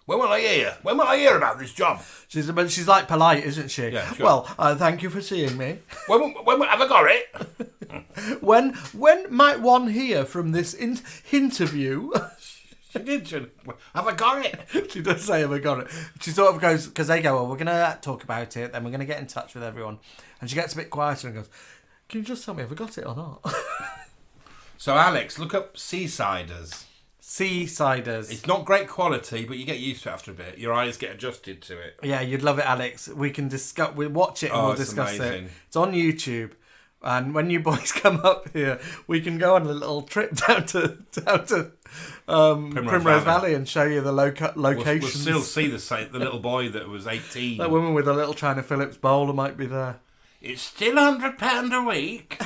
When will I hear? When will I hear about this job? She's like polite, isn't she? Yeah, sure. Well, thank you for seeing me. When have I got it? when might one hear from this interview? She did. Have I got it? She does say, have I got it? She sort of goes, because they go, well, we're going to talk about it, then we're going to get in touch with everyone. And she gets a bit quieter and goes, can you just tell me if I got it or not? So, Alex, look up Seasiders. Seasiders. It's not great quality, but you get used to it after a bit. Your eyes get adjusted to it. Yeah, you'd love it, Alex. We can discuss. We'll watch it and we'll discuss amazing. it. It's on YouTube. And when you boys come up here, we can go on a little trip down to Primrose Valley and show you the locations. We'll still see the little boy that was 18. That woman with a little China Phillips bowler might be there. It's still £100 a week.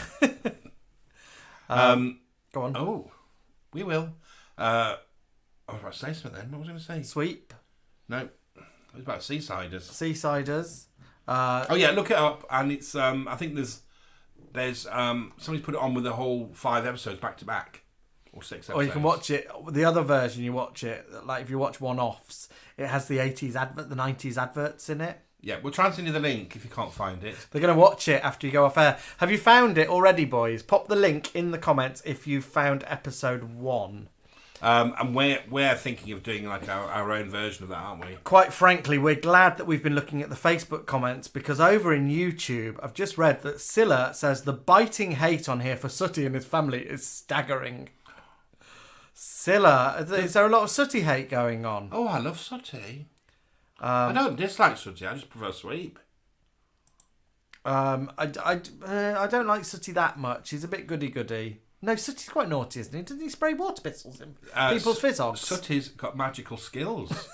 Go on. Oh, we will. I was about to say something then. What was I going to say? Sweep. No, it was about Seasiders. Seasiders. Oh yeah, look it up, and it's. I think there's somebody's put it on with the whole 5 episodes back to back, or 6 episodes. Or you can watch it. The other version, you watch it like if you watch one-offs, it has the 80s advert, the 90s adverts in it. Yeah, we'll try and send you the link if you can't find it. They're going to watch it after you go off air. Have you found it already, boys? Pop the link in the comments if you've found episode 1. And we're thinking of doing like our own version of that, aren't we? Quite frankly, we're glad that we've been looking at the Facebook comments, because over in YouTube, I've just read that Cilla says the biting hate on here for Sooty and his family is staggering. Cilla, is there a lot of Sooty hate going on? Oh, I love Sooty. I don't dislike Sooty, I just prefer Sweep. I don't like Sooty that much. He's a bit goody-goody. No, Sooty's quite naughty, isn't he? Doesn't he spray water pistols in people's fizzogs? Sooty's got magical skills.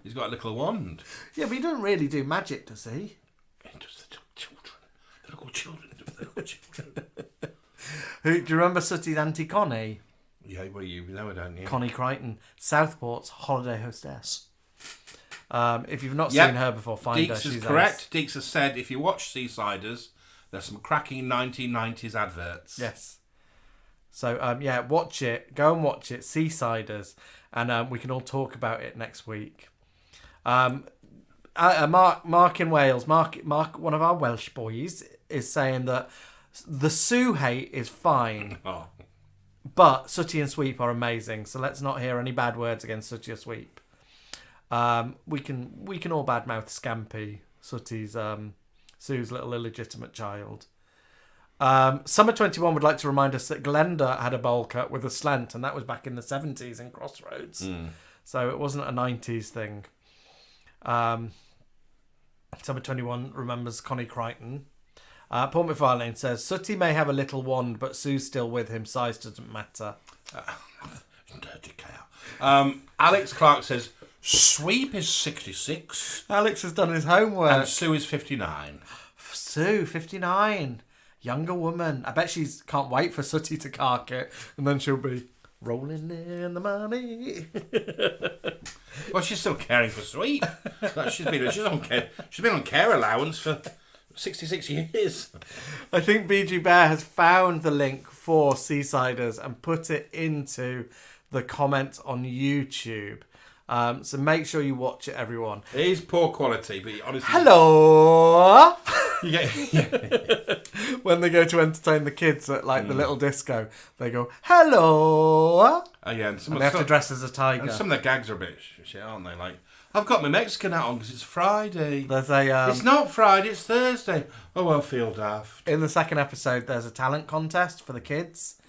He's got a little wand. Yeah, but he doesn't really do magic, does he? He does the children. The little children. The little children. Do you remember Sooty's Auntie Connie? Yeah, well, you know, don't you? Connie Crichton, Southport's holiday hostess. If you've not seen her before, find her. Deeks She's is correct. Deeks has said if you watch Seasiders, there's some cracking 1990s adverts. Yes. So, watch it. Go and watch it, Seasiders, and we can all talk about it next week. Mark in Wales, Mark, one of our Welsh boys, is saying that the Sue hate is fine, but Sooty and Sweep are amazing, so let's not hear any bad words against Sooty or Sweep. We can all badmouth Scampy, Sooty's, Sue's little illegitimate child. Summer 21 would like to remind us that Glenda had a bowl cut with a slant, and that was back in the 70s in Crossroads. So it wasn't a 90s thing. Summer 21 remembers Connie Crichton. Paul McFarlane says, Sooty may have a little wand, but Sue's still with him. Size doesn't matter. Dirty cow. Alex Clark says, Sweep is 66. Alex has done his homework. And Sue is 59. Sue, 59. Younger woman. I bet she can't wait for Sooty to cark it, and then she'll be rolling in the money. Well, she's still caring for Sweep. She's been on care allowance for 66 years. I think BG Bear has found the link for Seasiders and put it into the comments on YouTube. So make sure you watch it, everyone. It is poor quality, but honestly... Hello! Yeah. When they go to entertain the kids at the little disco, they go, hello! And they have to dress as a tiger. And some of the gags are a bit shit, aren't they? Like, I've got my Mexican hat on because it's Friday. There's a... it's not Friday, it's Thursday. Oh, well, feel daft. In the second episode, there's a talent contest for the kids.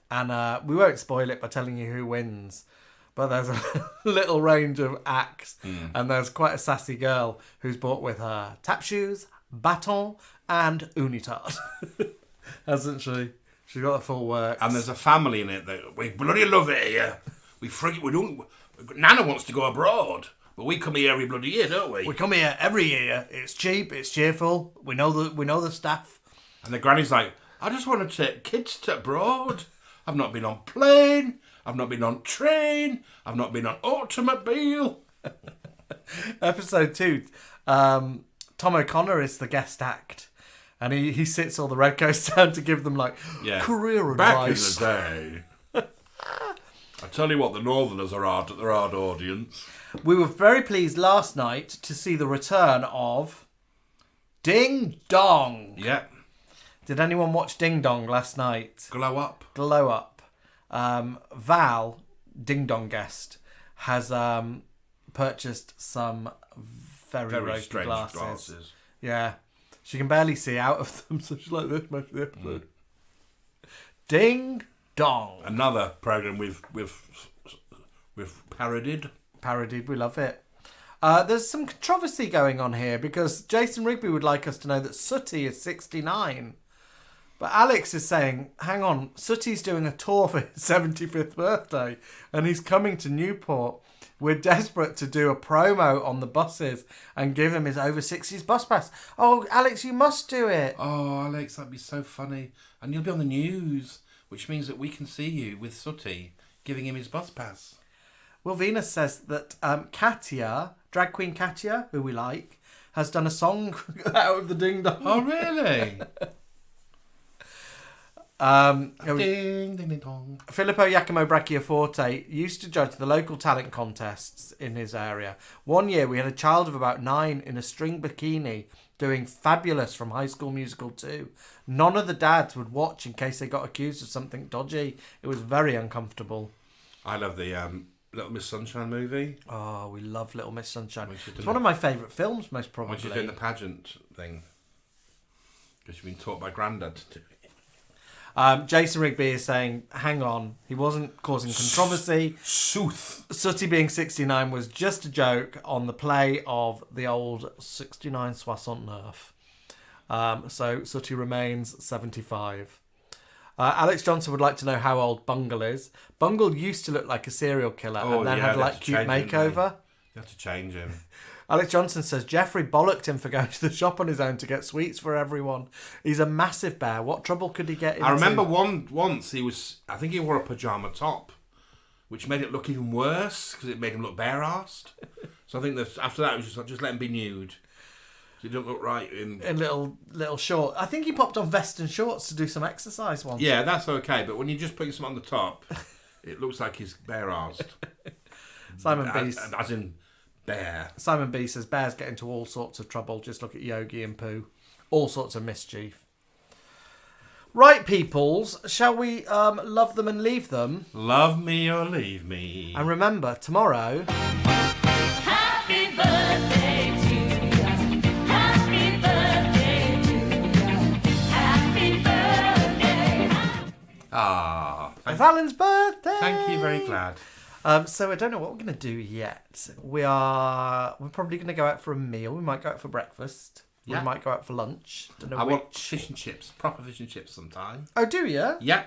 And we won't spoil it by telling you who wins. But there's a little range of acts. And there's quite a sassy girl who's brought with her tap shoes, baton, and unitard. Hasn't she? She's got the full works. And there's a family in it that we bloody love it here. We don't... Nana wants to go abroad. But we come here every bloody year, don't we? We come here every year. It's cheap, it's cheerful. We know the staff. And the granny's like, I just want to take kids to abroad. I've not been on plane. I've not been on train. I've not been on automobile. Episode 2. Tom O'Connor is the guest act. And he sits all the redcoats down to give them career advice. Back in the day. I tell you what, the Northerners are hard audience. We were very pleased last night to see the return of Ding Dong. Yeah. Did anyone watch Ding Dong last night? Glow Up. Val, Ding Dong guest, has purchased some very ropey strange glasses. Yeah. She can barely see out of them, so she's like this most of the episode. Ding Dong. Another programme we've parodied. Parodied, we love it. There's some controversy going on here because Jason Rigby would like us to know that Sooty is 69. But Alex is saying, hang on, Sooty's doing a tour for his 75th birthday and he's coming to Newport. We're desperate to do a promo on the buses and give him his over 60s bus pass. Oh, Alex, you must do it. Oh, Alex, that'd be so funny. And you'll be on the news, which means that we can see you with Sooty giving him his bus pass. Well, Venus says that Katia, drag queen Katia, who we like, has done a song out of the Ding Dong. Oh, really? Ding, ding, ding, dong. Filippo Giacomo Bracchiaforte used to judge the local talent contests in his area. One year we had a child of about 9 in a string bikini doing Fabulous from High School Musical 2. None of the dads would watch in case they got accused of something dodgy. It was very uncomfortable. I love the Little Miss Sunshine movie. Oh, we love Little Miss Sunshine. It's doing one of my favourite films, most probably. When she's doing the pageant thing. Because she's been taught by Grandad to do it. Jason Rigby is saying, hang on, he wasn't causing controversy. Sooth. Sooty being 69 was just a joke on the play of the old 69 Soixante-Neuf. So Sooty remains 75. Alex Johnson would like to know how old Bungle is. Bungle used to look like a serial killer and then had like cute makeover. You have to change him. Alex Johnson says Jeffrey bollocked him for going to the shop on his own to get sweets for everyone. He's a massive bear. What trouble could he get into? I remember once I think he wore a pyjama top, which made it look even worse because it made him look bare-arsed. So I think that after that, it was just let him be nude. He didn't look right in little short. I think he popped on vest and shorts to do some exercise once. Yeah, that's okay. But when you just put something on the top, it looks like he's bare-arsed. Simon B. As in bear. Simon B says bears get into all sorts of trouble. Just look at Yogi and Pooh. All sorts of mischief. Right, peoples. Shall we love them and leave them? Love me or leave me. And remember, tomorrow... Happy birthday to you. Happy birthday to you. Happy birthday. Ah. It's Alan's birthday. Thank you, very glad. So I don't know what we're going to do yet. We're probably going to go out for a meal. We might go out for breakfast. Yeah. We might go out for lunch. Don't know I want fish and chips, proper fish and chips sometime. Oh, do you? Yeah.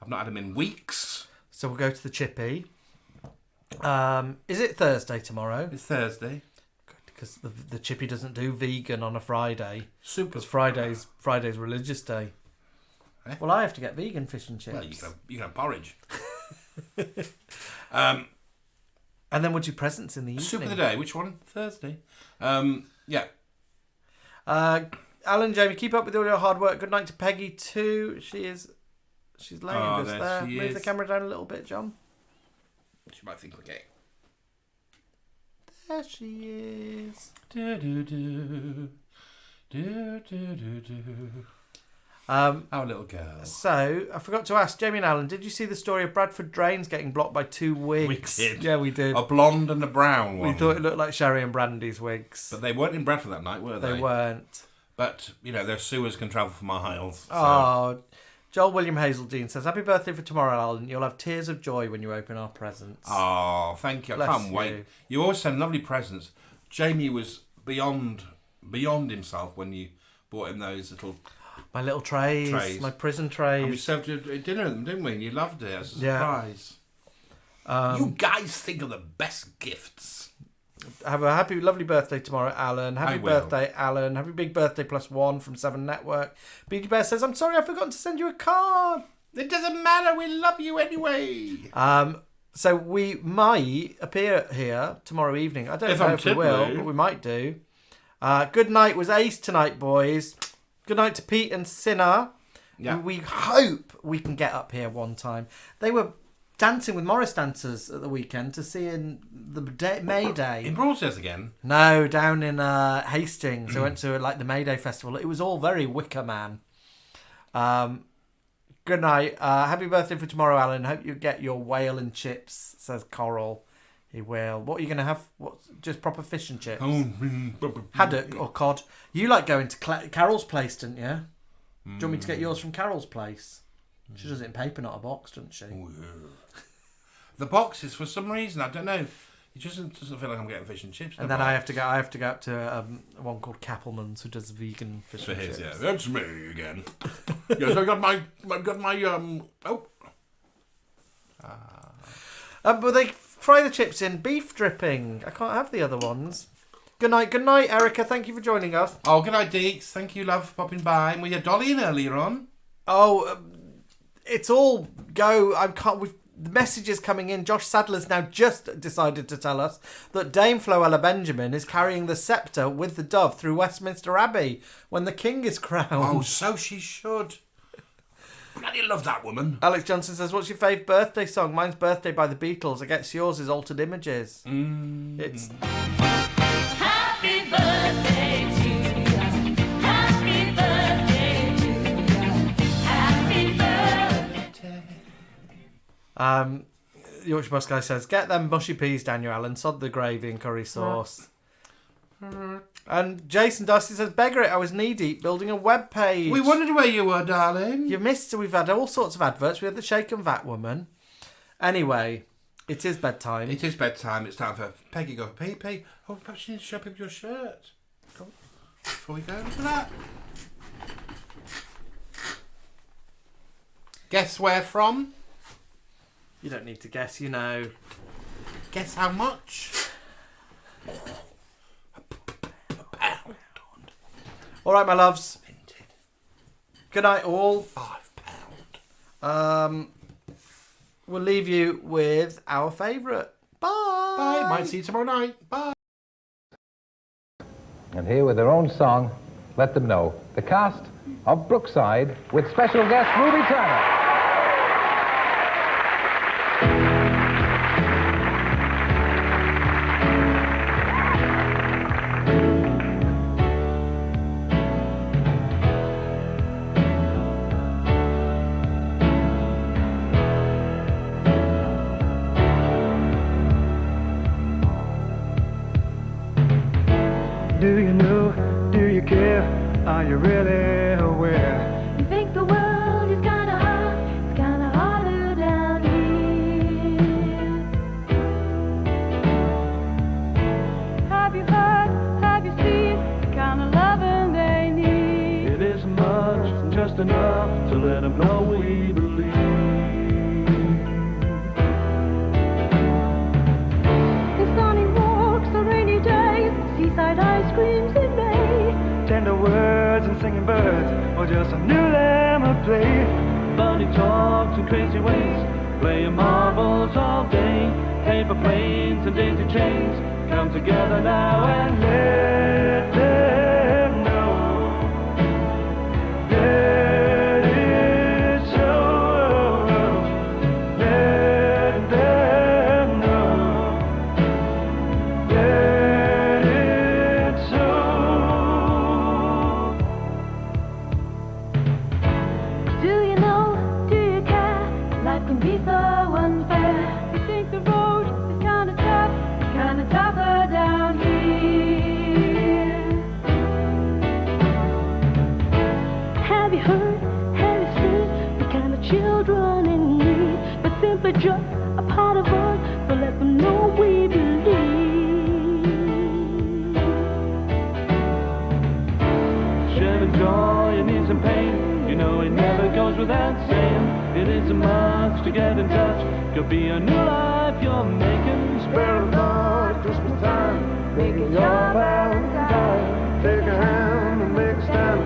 I've not had them in weeks. So we'll go to the Chippy. Is it Thursday tomorrow? It's Thursday. Good, because the Chippy doesn't do vegan on a Friday. Super. Because Friday's religious day. Eh? Well, I have to get vegan fish and chips. Well, you can have porridge. And then we'll do presents in the evening. Soup of the day. Which one? Thursday. Yeah. Alan, Jamie, keep up with all your hard work. Good night to Peggy too. She's laying just there. Move the camera down a little bit, John. She might think okay. There she is. Our little girl. So, I forgot to ask, Jamie and Alan, did you see the story of Bradford Drains getting blocked by two wigs? We did. Yeah, we did. A blonde and a brown one. We thought it looked like Sherry and Brandy's wigs. But they weren't in Bradford that night, were they? They weren't. But, their sewers can travel for miles. So. Oh, Joel William Hazeldine says, happy birthday for tomorrow, Alan. You'll have tears of joy when you open our presents. Oh, thank you. I can't wait. You always send lovely presents. Jamie was beyond himself when you bought him those little... My little trays. My prison trays. And we served you dinner with them, didn't we? And you loved it as a surprise. You guys think of the best gifts. Have a happy, lovely birthday tomorrow, Alan. Happy birthday, Alan. Happy big birthday +1 from 7 Network. BG Bear says, I'm sorry, I've forgotten to send you a card. It doesn't matter. We love you anyway. So we might appear here tomorrow evening. I don't know if we will, but we might do. Good night was ace tonight, boys. Good night to Pete and Sinner. Yeah. We hope we can get up here one time. They were dancing with Morris dancers at the weekend to see in the May Day. In Broadstairs again? No, down in Hastings. I went to the May Day festival. It was all very Wicker Man. Good night. Happy birthday for tomorrow, Alan. Hope you get your whale and chips, says Coral. He will. What are you going to have? Just proper fish and chips? Haddock or cod? You like going to Carol's place, didn't you? Do you want me to get yours from Carol's place? She does it in paper, not a box, doesn't she? Oh, yeah. The boxes, for some reason, I don't know. It just doesn't feel like I'm getting fish and chips. And then I have to go up to one called Kappelman's who does vegan fish and chips. Yeah, that's me again. Yes, I got my but they fry the chips in beef dripping. I can't have the other ones. Good night, Erica. Thank you for joining us. Oh, good night, Deeks. Thank you, love, for popping by. And we had Dolly in earlier on. Oh, it's all go. The messages coming in. Josh Sadler's now just decided to tell us that Dame Floella Benjamin is carrying the sceptre with the dove through Westminster Abbey when the king is crowned. Oh, so she should. Bloody love that woman. Alex Johnson says, what's your favourite birthday song? Mine's Birthday by the Beatles. I guess yours is Altered Images. It's... Happy birthday to you. Happy birthday to you. Happy birthday. Yorkshire Bus Guy says, get them mushy peas, Daniel Allen, sod the gravy and curry sauce. And Jason Dusty says, beggar it, I was knee-deep building a web page. We wondered where you were, darling. You missed, we've had all sorts of adverts. We had the Shake and Vat woman. Anyway, it is bedtime. It is bedtime. It's time for Peggy go pee-pee. Oh, perhaps you need to show people your shirt. Come on. Before we go into that. Guess where from? You don't need to guess, you know. Guess how much? All right, my loves. Good night, all. £5. We'll leave you with our favourite. Bye. Bye. Might see you tomorrow night. Bye. And here with their own song, let them know. The cast of Brookside with special guest Ruby Turner. Do you know? Do you care? Are you really aware? You think the world is kinda hard, it's kinda harder down here. Have you heard, have you seen the kind of loving they need? It isn't much, just enough to let them know we believe. The sunny walks, the rainy days, seaside ice creams in May. Tender words and singing birds, or just a new lamb of play. Funny talks and crazy ways, playing marbles all day. Paper planes and daisy chains come together now and let them know that it's so. Let them know that it's so. Do you know, do you care? Life can be so unfair. You think the road is kinda tough, it's kinda tougher down here. Have you heard, have you seen the kind of children in need? But simply just a part of us, so let them know we believe. Sharing joy and ease and pain, you know it never goes without saying. It is a must to get in touch. Could be a new life you're making. Spare a thought, Christmas time, making your Valentine. Take a hand and make a stand.